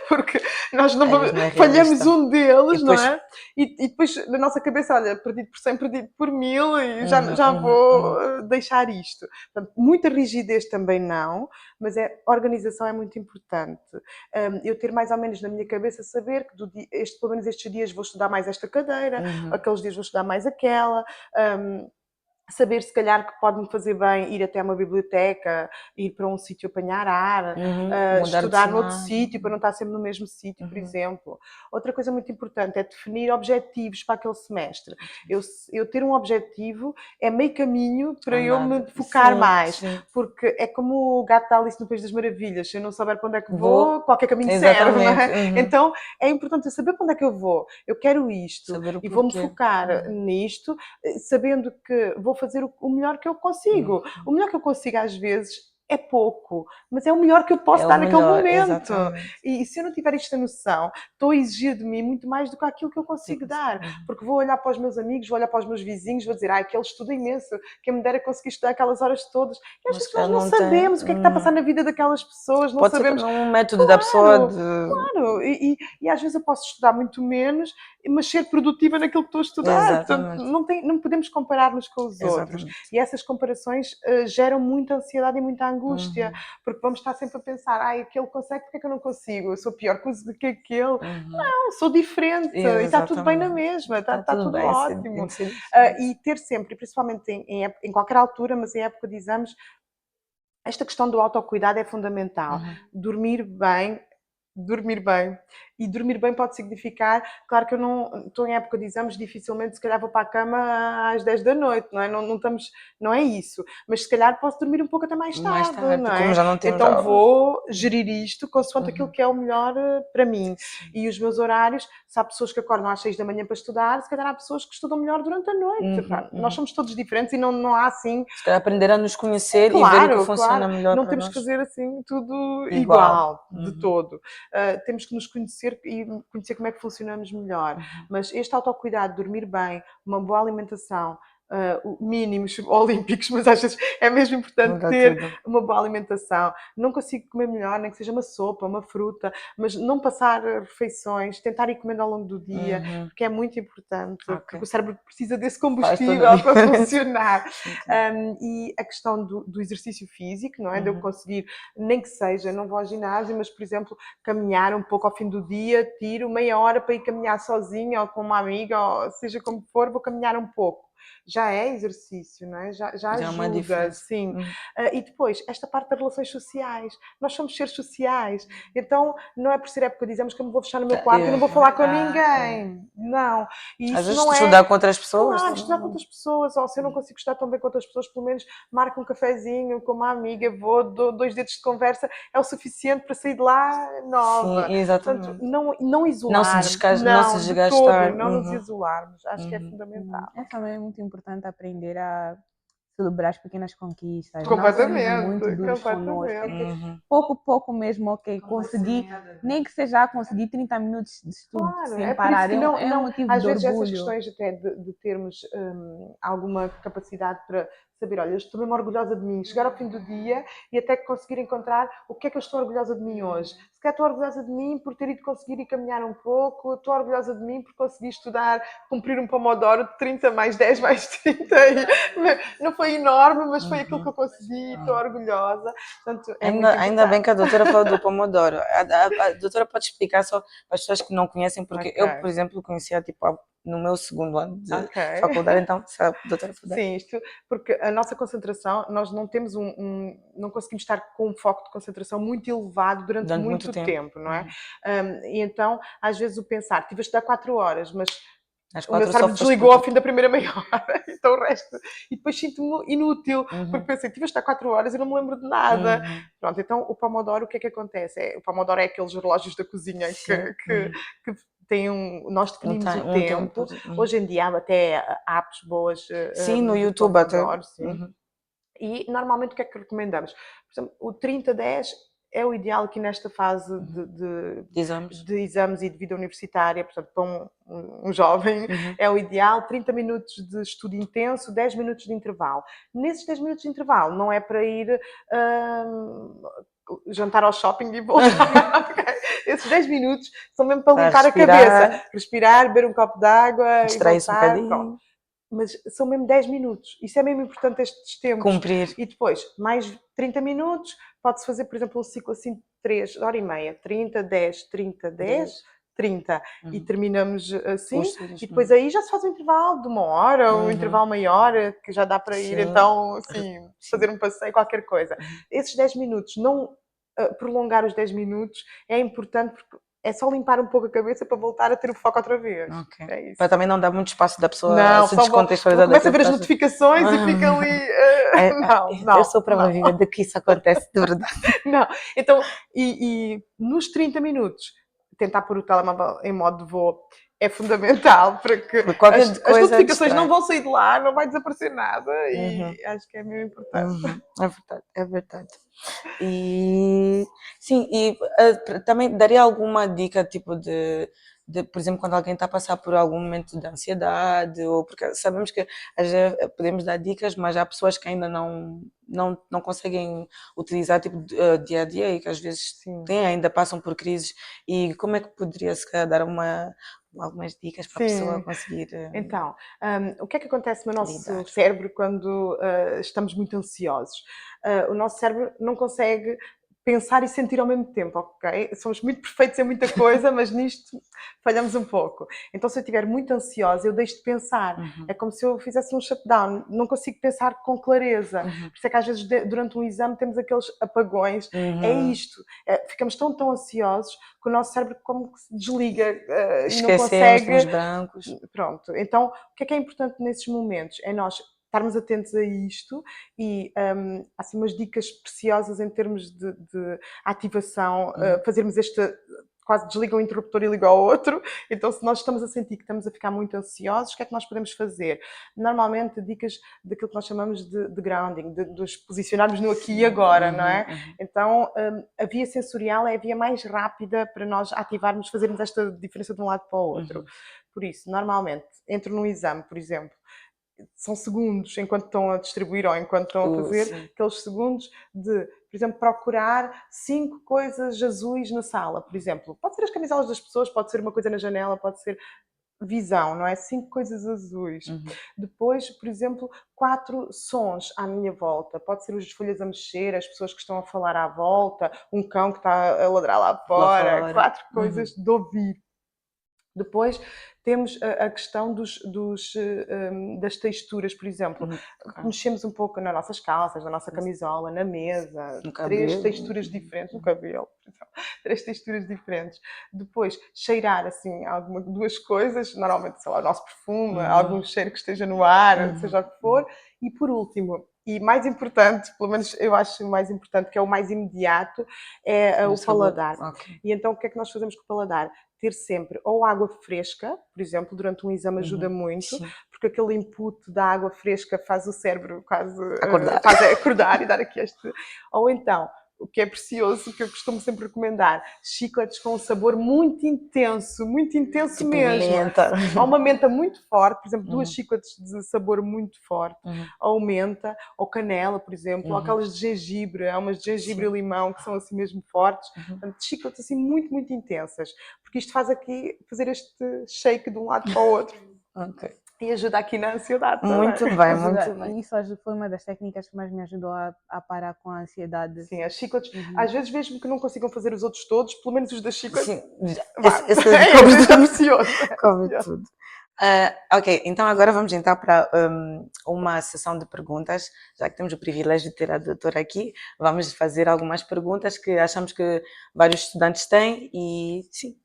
porque nós não Eles não é falhamos realista. um deles, E não depois é? E depois na nossa cabeça, olha, perdido por 100, perdido por 1000 e uhum, já uhum, vou uhum. deixar isto. Portanto, muita rigidez também não, mas organização é muito importante. Eu ter mais ou menos na minha cabeça saber que pelo menos estes dias vou estudar mais esta cadeira, Uhum. aqueles dias vou estudar mais aquela. Saber se calhar que pode-me fazer bem ir até uma biblioteca, ir para um sítio apanhar ar, Mudar de estudar noutro cenário. sítio para não estar sempre no mesmo sítio, por Uhum. exemplo. Outra coisa muito importante é definir objetivos para aquele semestre. Eu ter um objetivo é meio caminho para eu me Andar. focar Sim, mais, sim. porque é como o gato da Alice no País das Maravilhas, se eu não souber para onde é que Vou. vou, qualquer caminho serve, não Exatamente. é? Uhum. Então é importante eu saber para onde é que eu vou, eu quero isto Saber o e vou-me porquê. focar nisto, sabendo que vou fazer o melhor que eu consigo. O melhor que eu consigo às vezes é pouco, mas é o melhor que eu posso É o dar naquele melhor, momento. exatamente. E se eu não tiver esta noção, estou a exigir de mim muito mais do que aquilo que eu consigo dar. Porque vou olhar para os meus amigos, vou olhar para os meus vizinhos, vou dizer, aquele estuda imenso, quem me dera conseguir estudar aquelas horas todas. E às Mas vezes que ela nós não não tem. sabemos o que é que está a passar na vida daquelas pessoas, não Pode ser sabemos. também um método da pessoa Claro, de. claro. E às vezes eu posso estudar muito menos, mas ser produtiva naquilo que estou a estudar. Portanto, Exatamente. não podemos comparar-nos com os outros. Exatamente. E essas comparações geram muita ansiedade e muita angústia, porque vamos estar sempre a pensar, aquele consegue, porque é que eu não consigo? Eu sou pior coisa do que aquele. Não, sou diferente e está tudo bem na Exatamente. mesma, Está está tudo tudo bem, ótimo. tem de ser E diferente. ter sempre, principalmente em qualquer altura, mas em época de exames, esta questão do autocuidado é fundamental. Dormir bem. Dormir bem. E dormir bem pode significar, claro que eu não estou em época de exames, dificilmente se calhar vou para a cama às 10 da noite, não é? Não estamos, não é isso. Mas se calhar posso dormir um pouco até mais Mais tarde, tarde, não como é? já não temos Então aulas. vou gerir isto consoante aquilo que é o melhor para mim. Sim. E os meus horários, se há pessoas que acordam às 6 da manhã para estudar, se calhar há pessoas que estudam melhor durante a noite. Nós somos todos diferentes e não há assim. Se calhar aprender a nos conhecer e ver o que Claro, funciona claro. melhor Não para temos que nós. fazer assim tudo Igual. igual, de todo. Temos que nos conhecer e conhecer como é que funcionamos melhor. Mas este autocuidado, dormir bem, uma boa alimentação, mínimos olímpicos, mas às vezes é mesmo importante Muda ter tudo. uma boa alimentação. Não consigo comer melhor, nem que seja uma sopa, uma fruta, mas não passar refeições, tentar ir comendo ao longo do dia, porque é muito importante, porque o cérebro precisa desse Faz toda combustível a para diferença. funcionar. Ok. E a questão do exercício físico, não é? De eu conseguir, nem que seja, não vou ao ginásio, mas, por exemplo, caminhar um pouco ao fim do dia, tiro meia hora para ir caminhar sozinha ou com uma amiga, ou seja como for, vou caminhar um pouco. Já é exercício, não é? Já Já é uma ajuda, diferença. sim. E depois, esta parte das relações sociais. Nós somos seres sociais. Então, não é por ser época, dizemos que eu me vou fechar no meu quarto e não vou falar com ninguém. Não. E Às isso vezes não é... estudar com outras pessoas. Claro, estudar com outras pessoas, ou se eu não consigo estar tão bem com outras pessoas, pelo menos marco um cafezinho com uma amiga, dou 2 dedos de conversa, é o suficiente para sair de lá nova. Sim, Portanto, exatamente. não isolar, Não se de todo, desgastar. não nos isolarmos. Acho que é fundamental. É também muito importante aprender a celebrar as pequenas conquistas, não sermos muito Completamente, duros connosco. É completamente. que pouco mesmo, ok, consegui, nem que seja conseguir 30 minutos de estudo Claro, sem é por isso parar, que é um motivo às de vezes essas orgulho. questões até de termos alguma capacidade para saber, olha, eu estou mesmo orgulhosa de mim, chegar ao fim do dia e até conseguir encontrar o que é que eu estou orgulhosa de mim hoje. Se calhar estou orgulhosa de mim por ter ido conseguir ir caminhar um pouco, estou orgulhosa de mim por conseguir estudar, cumprir um pomodoro de 30 mais 10 mais 30. Não foi enorme, mas foi aquilo que eu consegui, estou orgulhosa. Portanto, é muito Ainda bem importante. que a doutora falou do Pomodoro. A doutora pode explicar só para as pessoas que não conhecem, porque Ok. eu, por exemplo, conhecia tipo no meu segundo ano de Ok. faculdade, então se a doutora puder. Sim, porque a nossa concentração, nós não temos não conseguimos estar com um foco de concentração muito elevado durante muito tempo, não é? E então, às vezes o pensar, tive a estudar 4 horas, mas Às o meu 4 só cérebro foste desligou ao porque... fim da primeira meia hora, então o resto... E depois sinto-me inútil, porque pensei, tive a estudar 4 horas e não me lembro de nada. Pronto, então o Pomodoro, o que é que acontece? O Pomodoro é aqueles relógios da cozinha que tem nós definimos o tempo. Hoje em dia há até apps boas Sim, no de YouTube até. Pomodoro, sim. E normalmente o que é que recomendamos? Por exemplo, o 30-10 é o ideal aqui nesta fase de exames e de vida universitária, portanto, para um jovem é o ideal. 30 minutos de estudo intenso, 10 minutos de intervalo. Nesses 10 minutos de intervalo não é para ir jantar ao shopping e voltar. Ok? Esses 10 minutos são mesmo para Para limpar a respirar. cabeça. Respirar, beber um copo de água e Distrair-se um voltar. bocadinho. Pronto. Mas são mesmo 10 minutos. Isso é mesmo importante estes tempos. Cumprir. E depois, mais 30 minutos, pode-se fazer, por exemplo, um ciclo assim de 3 horas e meia. 30, 10, 30, 10, 30. E terminamos assim. Os todos. E depois aí já se faz um intervalo de 1 hora, um intervalo maior, que já dá para ir Sim. então, assim, Sim. fazer um passeio, qualquer coisa. Esses 10 minutos, não prolongar os 10 minutos, é importante porque é só limpar um pouco a cabeça para voltar a ter o foco outra vez. Ok. É isso. Para também não dar muito espaço da pessoa Não, se só descontextualizar começa a daquilo ver as que está notificações e fica ali. Não. Eu sou prova viva de que isso acontece de verdade. Não. Então, e nos 30 minutos, tentar pôr o telemóvel em modo de voo é fundamental para que Porque qualquer as coisa notificações distrai. não vão sair de lá, não vai desaparecer nada e acho que é mesmo importante. É verdade, é verdade. E sim, e também daria alguma dica, tipo por exemplo, quando alguém está a passar por algum momento de ansiedade, ou porque sabemos que às vezes podemos dar dicas, mas há pessoas que ainda não conseguem utilizar tipo dia a dia e que às vezes ainda passam por crises. E como é que poderia se calhar dar algumas dicas para a pessoa conseguir Então, o que é que acontece no nosso lidar? cérebro quando estamos muito ansiosos? O nosso cérebro não consegue pensar e sentir ao mesmo tempo, ok? Somos muito perfeitos em muita coisa, mas nisto falhamos um pouco. Então, se eu estiver muito ansiosa, eu deixo de pensar. É como se eu fizesse um shutdown. Não consigo pensar com clareza. Por isso é que às vezes durante um exame temos aqueles apagões. É isto. Ficamos tão ansiosos que o nosso cérebro como que se desliga e não Esquecemos, consegue... temos brancos. Pronto. Então, o que é importante nesses momentos? É nós estarmos atentos a isto e há assim umas dicas preciosas em termos de ativação, fazermos esta... Quase desliga um interruptor e liga ao outro. Então, se nós estamos a sentir que estamos a ficar muito ansiosos, o que é que nós podemos fazer? Normalmente, dicas daquilo que nós chamamos de grounding, de nos posicionarmos no aqui e agora, não é? Então, a via sensorial é a via mais rápida para nós ativarmos, fazermos esta diferença de um lado para o outro. Por isso, normalmente, entro num exame, por exemplo, são segundos enquanto estão a distribuir ou enquanto estão a fazer, aqueles segundos de, por exemplo, procurar 5 coisas azuis na sala, por exemplo. Pode ser as camisolas das pessoas, pode ser uma coisa na janela, pode ser visão, não é? 5 coisas azuis. Depois, por exemplo, 4 sons à minha volta. Pode ser as folhas a mexer, as pessoas que estão a falar à volta, um cão que está a ladrar lá fora. 4 coisas de ouvir. Depois temos a questão das texturas, por exemplo. Mexemos um pouco nas nossas calças, na nossa camisola, na mesa. No 3 cabelo. texturas diferentes. No cabelo. 3 texturas diferentes. Depois, cheirar assim, 2 coisas. Normalmente, sei lá, o nosso perfume, algum cheiro que esteja no ar, seja o que for. E por último, e mais importante, pelo menos eu acho mais importante, que é o mais imediato, é o paladar. E então o que é que nós fazemos com o paladar? Ter sempre ou água fresca, por exemplo, durante um exame ajuda muito, porque aquele input da água fresca faz o cérebro quase acordar e dar aqui este... Ou então, o que é precioso, que eu costumo sempre recomendar, chicletes com um sabor muito intenso tipo mesmo. Menta. Ou uma menta muito forte, por exemplo, 2 chicletes de sabor muito forte, ou menta, ou canela, por exemplo, ou aquelas de gengibre, há umas de gengibre e limão que são assim mesmo fortes, portanto, chicletes assim muito, muito intensas, porque isto faz aqui, fazer este shake de um lado para o outro. E ajuda aqui na ansiedade também. Muito bem, muito bem. E isso foi uma das técnicas que mais me ajudou a parar com a ansiedade. Sim, as chicletes, às vezes mesmo que não consigam fazer os outros todos, pelo menos os das chicletes. Sim, Esse é precioso. cobre tudo. Ok, então agora vamos entrar para uma sessão de perguntas. Já que temos o privilégio de ter a doutora aqui, vamos fazer algumas perguntas que achamos que vários estudantes têm e sim,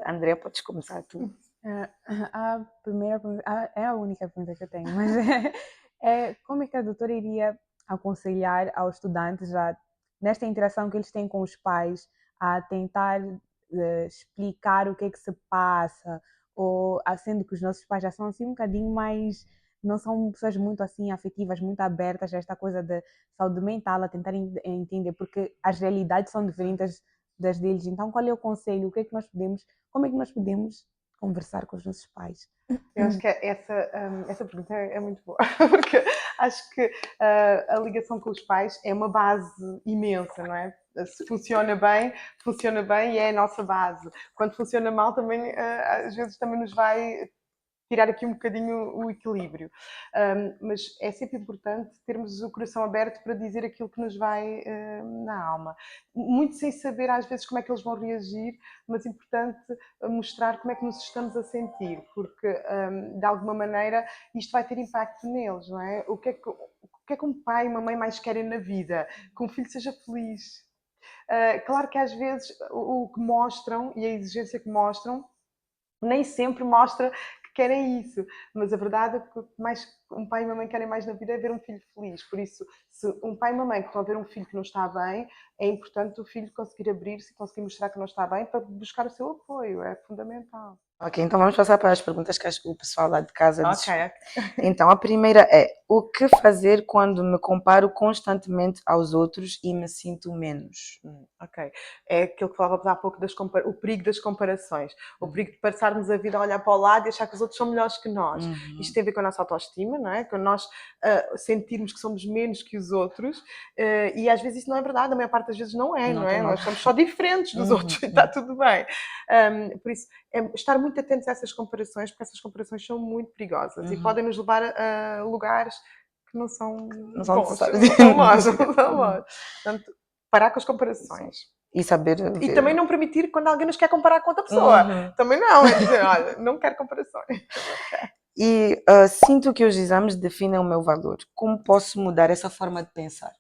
Andrea, podes começar tu. A primeira pergunta, é a única pergunta que eu tenho, mas é como é que a doutora iria aconselhar aos estudantes já nesta interação que eles têm com os pais a tentar explicar o que é que se passa, ou sendo que os nossos pais já são assim um bocadinho mais, não são pessoas muito assim afetivas, muito abertas a esta coisa de saúde mental, a tentar entender, porque as realidades são diferentes das deles. Então, qual é o conselho? O que é que nós podemos, como é que nós podemos conversar com os nossos pais? Eu acho que essa pergunta é muito boa, porque acho que a ligação com os pais é uma base imensa, não é? Se funciona bem e é a nossa base. Quando funciona mal, também às vezes também nos vai tirar aqui um bocadinho o equilíbrio. Mas é sempre importante termos o coração aberto para dizer aquilo que nos vai na alma. Muito sem saber às vezes como é que eles vão reagir, mas importante mostrar como é que nos estamos a sentir, porque de alguma maneira isto vai ter impacto neles, não é? O que é que um pai e uma mãe mais querem na vida? Que um filho seja feliz. Claro que às vezes o que mostram e a exigência que mostram nem sempre mostra que querem isso, mas a verdade é que o que mais um pai e uma mãe querem mais na vida é ver um filho feliz. Por isso, se um pai e uma mãe que estão a ver um filho que não está bem, é importante o filho conseguir abrir-se e conseguir mostrar que não está bem para buscar o seu apoio, é fundamental. Ok, então vamos passar para as perguntas que acho que o pessoal lá de casa Ok. Então, a primeira é: o que fazer quando me comparo constantemente aos outros e me sinto menos? Ok. É aquilo que falávamos há pouco, o perigo das comparações. O perigo de passarmos a vida a olhar para o lado e achar que os outros são melhores que nós. Isto tem a ver com a nossa autoestima, não é? Quando nós sentirmos que somos menos que os outros, e às vezes isso não é verdade, a maior parte das vezes não é, Não não tem é? mal. Nós somos só diferentes dos outros e está tudo bem. Por isso, é estar muito atentos a essas comparações, porque essas comparações são muito perigosas e podem nos levar a lugares que não são Não são bons, necessários. não são maus, não são maus. Portanto, parar com as comparações. E saber E ver. também não permitir quando alguém nos quer comparar com outra pessoa. Também não, é dizer, olha, não quero comparações. E sinto que os exames definem o meu valor. Como posso mudar essa forma de pensar?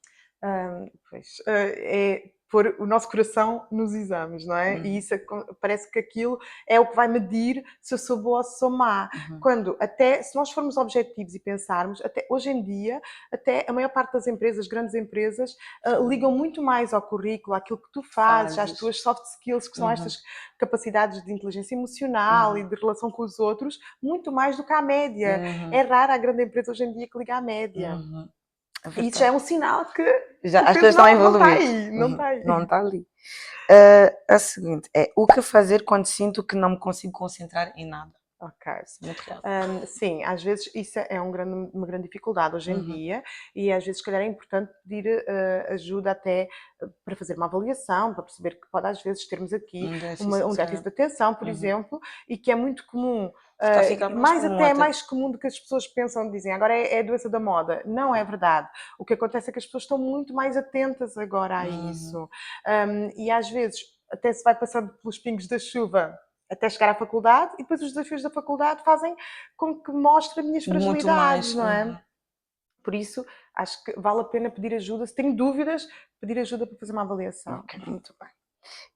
É pôr o nosso coração nos exames, não é? E isso parece que aquilo é o que vai medir se eu sou boa ou se sou má. Quando até, se nós formos objetivos e pensarmos, até hoje em dia, até a maior parte das empresas, grandes empresas, ligam muito mais ao currículo, àquilo que tu fazes, às tuas soft skills, que são estas capacidades de inteligência emocional e de relação com os outros, muito mais do que à média. É raro a grande empresa hoje em dia que liga à média. E isso já é um sinal que já, o as peso pessoas estão a não está evoluir. aí, não está aí. Não está ali. A seguinte é: o que fazer quando sinto que não me consigo concentrar em nada? Ok. Isso é muito real. Sim, às vezes isso é uma grande dificuldade hoje em dia e às vezes, se calhar, é importante pedir ajuda até para fazer uma avaliação, para perceber que pode às vezes termos aqui um déficit de atenção, por exemplo, e que é muito comum. Está a ficar mais comum até. Mais comum do que as pessoas pensam, dizem agora é a doença da moda. Não é verdade. O que acontece é que as pessoas estão muito mais atentas agora a isso. E às vezes até se vai passando pelos pingos da chuva até chegar à faculdade e depois os desafios da faculdade fazem com que mostre as minhas Muito fragilidades, mais. não é? Por isso, acho que vale a pena pedir ajuda. Se tenho dúvidas, pedir ajuda para fazer uma avaliação. Ok, muito bem.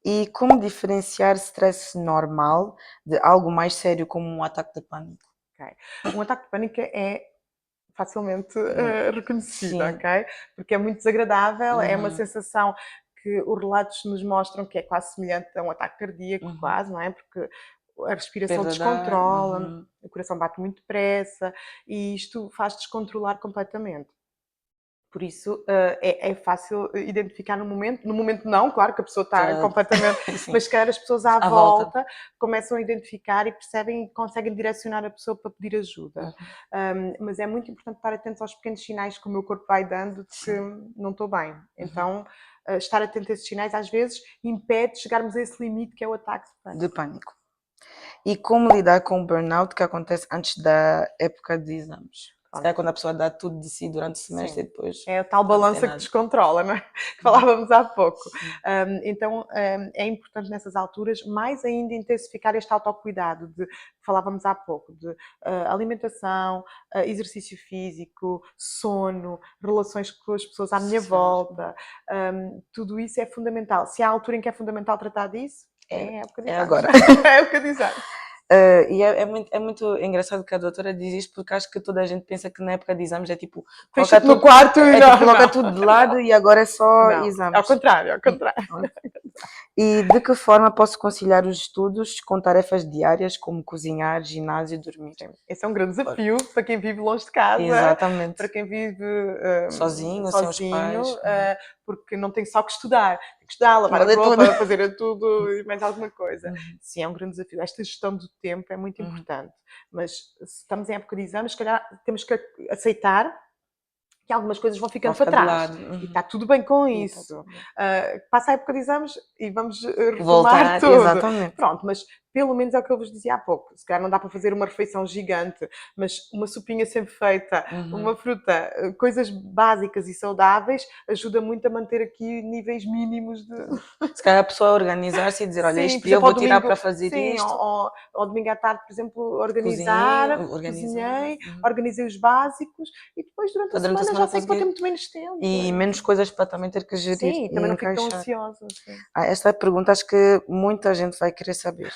E como diferenciar stress normal de algo mais sério como um ataque de pânico? Um ataque de pânico é facilmente reconhecido, Sim. ok? Porque é muito desagradável, é uma sensação que os relatos nos mostram que é quase semelhante a um ataque cardíaco, quase, não é? Porque a respiração Perda de ar. descontrola, o coração bate muito depressa e isto faz descontrolar completamente. Por isso é fácil identificar no momento não, claro que a pessoa está completamente, mas se calhar as pessoas à volta começam a identificar e percebem e conseguem direcionar a pessoa para pedir ajuda. Mas é muito importante estar atentos aos pequenos sinais que o meu corpo vai dando de que não estou bem. Então, estar atento a esses sinais às vezes impede de chegarmos a esse limite que é o ataque de pânico. E como lidar com o burnout que acontece antes da época de exames? É quando a pessoa dá tudo de si durante o semestre e depois... É a tal balança que descontrola, não é? Que falávamos há pouco. Então, é importante nessas alturas, mais ainda, intensificar este autocuidado que falávamos há pouco, de alimentação, exercício físico, sono, relações com as pessoas à minha volta. Tudo isso é fundamental. Se há altura em que é fundamental tratar disso, é época de exames. agora. É época de exames. E é muito engraçado que a doutora diz isto, porque acho que toda a gente pensa que na época de exames é tipo... Fecha no quarto e tipo, coloca tudo de lado e agora é só exames. Ao contrário. E de que forma posso conciliar os estudos com tarefas diárias, como cozinhar, ginásio e dormir? Esse é um grande desafio para quem vive longe de casa. Exatamente. Para quem vive sozinho, sem os pais. Porque não tem só que estudar. Tem que estudar, lavar a roupa, fazer tudo e mais alguma coisa. Sim, é um grande desafio. Esta gestão do tempo é muito importante. Mas se estamos em época de exames, se calhar temos que aceitar que algumas coisas vão ficando Vai para ficar de trás. lado. E está tudo bem com E tá isso. tudo bem. Passa a época de exames e vamos retomar Voltar, tudo. exatamente. Pronto, mas pelo menos é o que eu vos dizia há pouco. Se calhar não dá para fazer uma refeição gigante, mas uma sopinha sempre feita, uma fruta, coisas básicas e saudáveis, ajuda muito a manter aqui níveis mínimos de. Se calhar a pessoa organizar-se e dizer, olha, Sim, este por dia eu exemplo, vou ao tirar domingo, para fazer sim, isto. ao domingo à tarde, por exemplo, Cozinhei, organizar, organizei. cozinhei, organizei os básicos e depois durante Para a durante a semana já semana sei que vou ter conseguir. muito menos tempo. E menos coisas para também ter que gerir Sim, e também não fico tão encaixar. ansiosa. Sim. Esta pergunta acho que muita gente vai querer saber.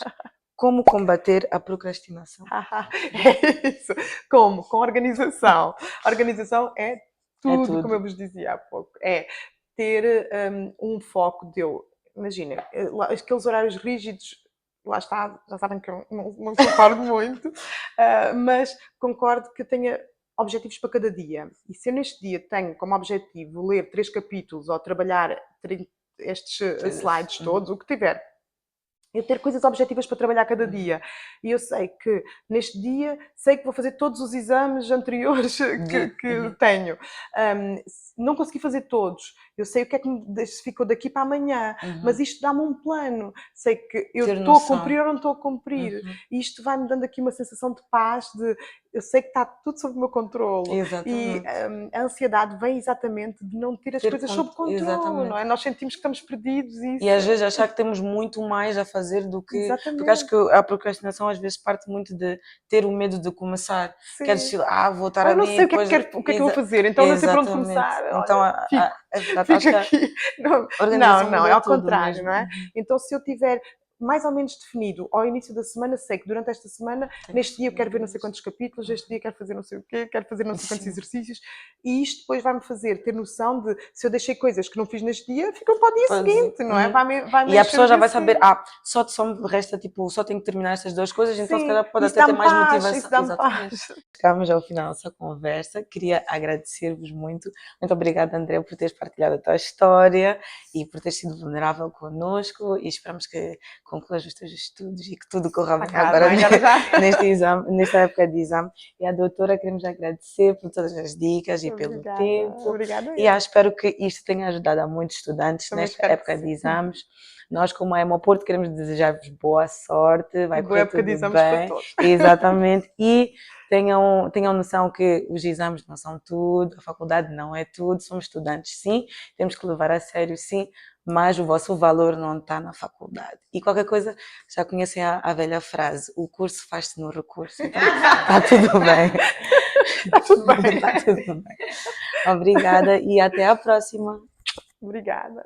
Como combater a procrastinação? É isso. Como? Com organização. Organização é tudo, tudo. como eu vos dizia há pouco. É ter um foco de eu. Imagina, aqueles horários rígidos, lá está, já sabem que eu não concordo muito, mas concordo que tenha objetivos para cada dia. E se eu neste dia tenho como objetivo ler 3 capítulos ou trabalhar estes slides todos, o que tiver, eu ter coisas objetivas para trabalhar cada dia. E eu sei que neste dia, sei que vou fazer todos os exames anteriores que tenho. Não consegui fazer todos. Eu sei o que é que me ficou daqui para amanhã. Mas isto dá-me um plano. Sei que eu Ter estou a noção. cumprir ou não estou a cumprir. E isto vai-me dando aqui uma sensação de paz, de eu sei que está tudo sob o meu controle. E Exatamente. a ansiedade vem exatamente de não ter as Ter coisas sob controle, exatamente. não é? Nós sentimos que estamos perdidos e E às isso. vezes achar que temos muito mais a fazer do que. Porque acho Exatamente. que a procrastinação às vezes parte muito de ter o medo de começar. Queres Sim. decir, vou estar Ou eu não ali sei e o que é que depois. quero, o que é que eu vou fazer, então não sei por onde começar. Então, Olha, fico, é verdade. Acho fico que a aqui. Não, organização não, muda é ao tudo contrário, mesmo. não é? Então, se eu tiver mais ou menos definido ao início da semana, sei que durante esta semana, neste dia eu quero ver não sei quantos capítulos, este dia quero fazer não sei o quê, quero fazer não sei quantos exercícios, e isto depois vai-me fazer ter noção de se eu deixei coisas que não fiz neste dia, ficam para o dia seguinte, não é? Vai-me E a encher pessoa o já dia vai saber, seguinte. só me resta, tipo, só tenho que terminar estas duas coisas, então se Sim, calhar pode isso até ter dá-me mais paz, motivação. isso dá-me Exatamente. paz. Chegamos ao final dessa conversa. Queria agradecer-vos muito. Muito obrigada, André, por teres partilhado a tua história e por teres sido vulnerável connosco. E esperamos que concluas os teus estudos e que tudo corra bem agora nesta época de exame. E à doutora queremos agradecer por todas as dicas e pelo tempo. Obrigada. E espero que isto tenha ajudado a muitos estudantes Também nesta espero época que de exames. Nós, como a Hemoporto, queremos desejar-vos boa sorte, vai boa correr época de tudo exames para bem. todos. Exatamente. E tenham noção que os exames não são tudo, a faculdade não é tudo, somos estudantes, sim, temos que levar a sério, sim, mas o vosso valor não está na faculdade. E qualquer coisa, já conhecem a velha frase, o curso faz-se no recurso. Então, está tudo bem. Está tudo bem. Está tudo bem. Obrigada e até à próxima. Obrigada.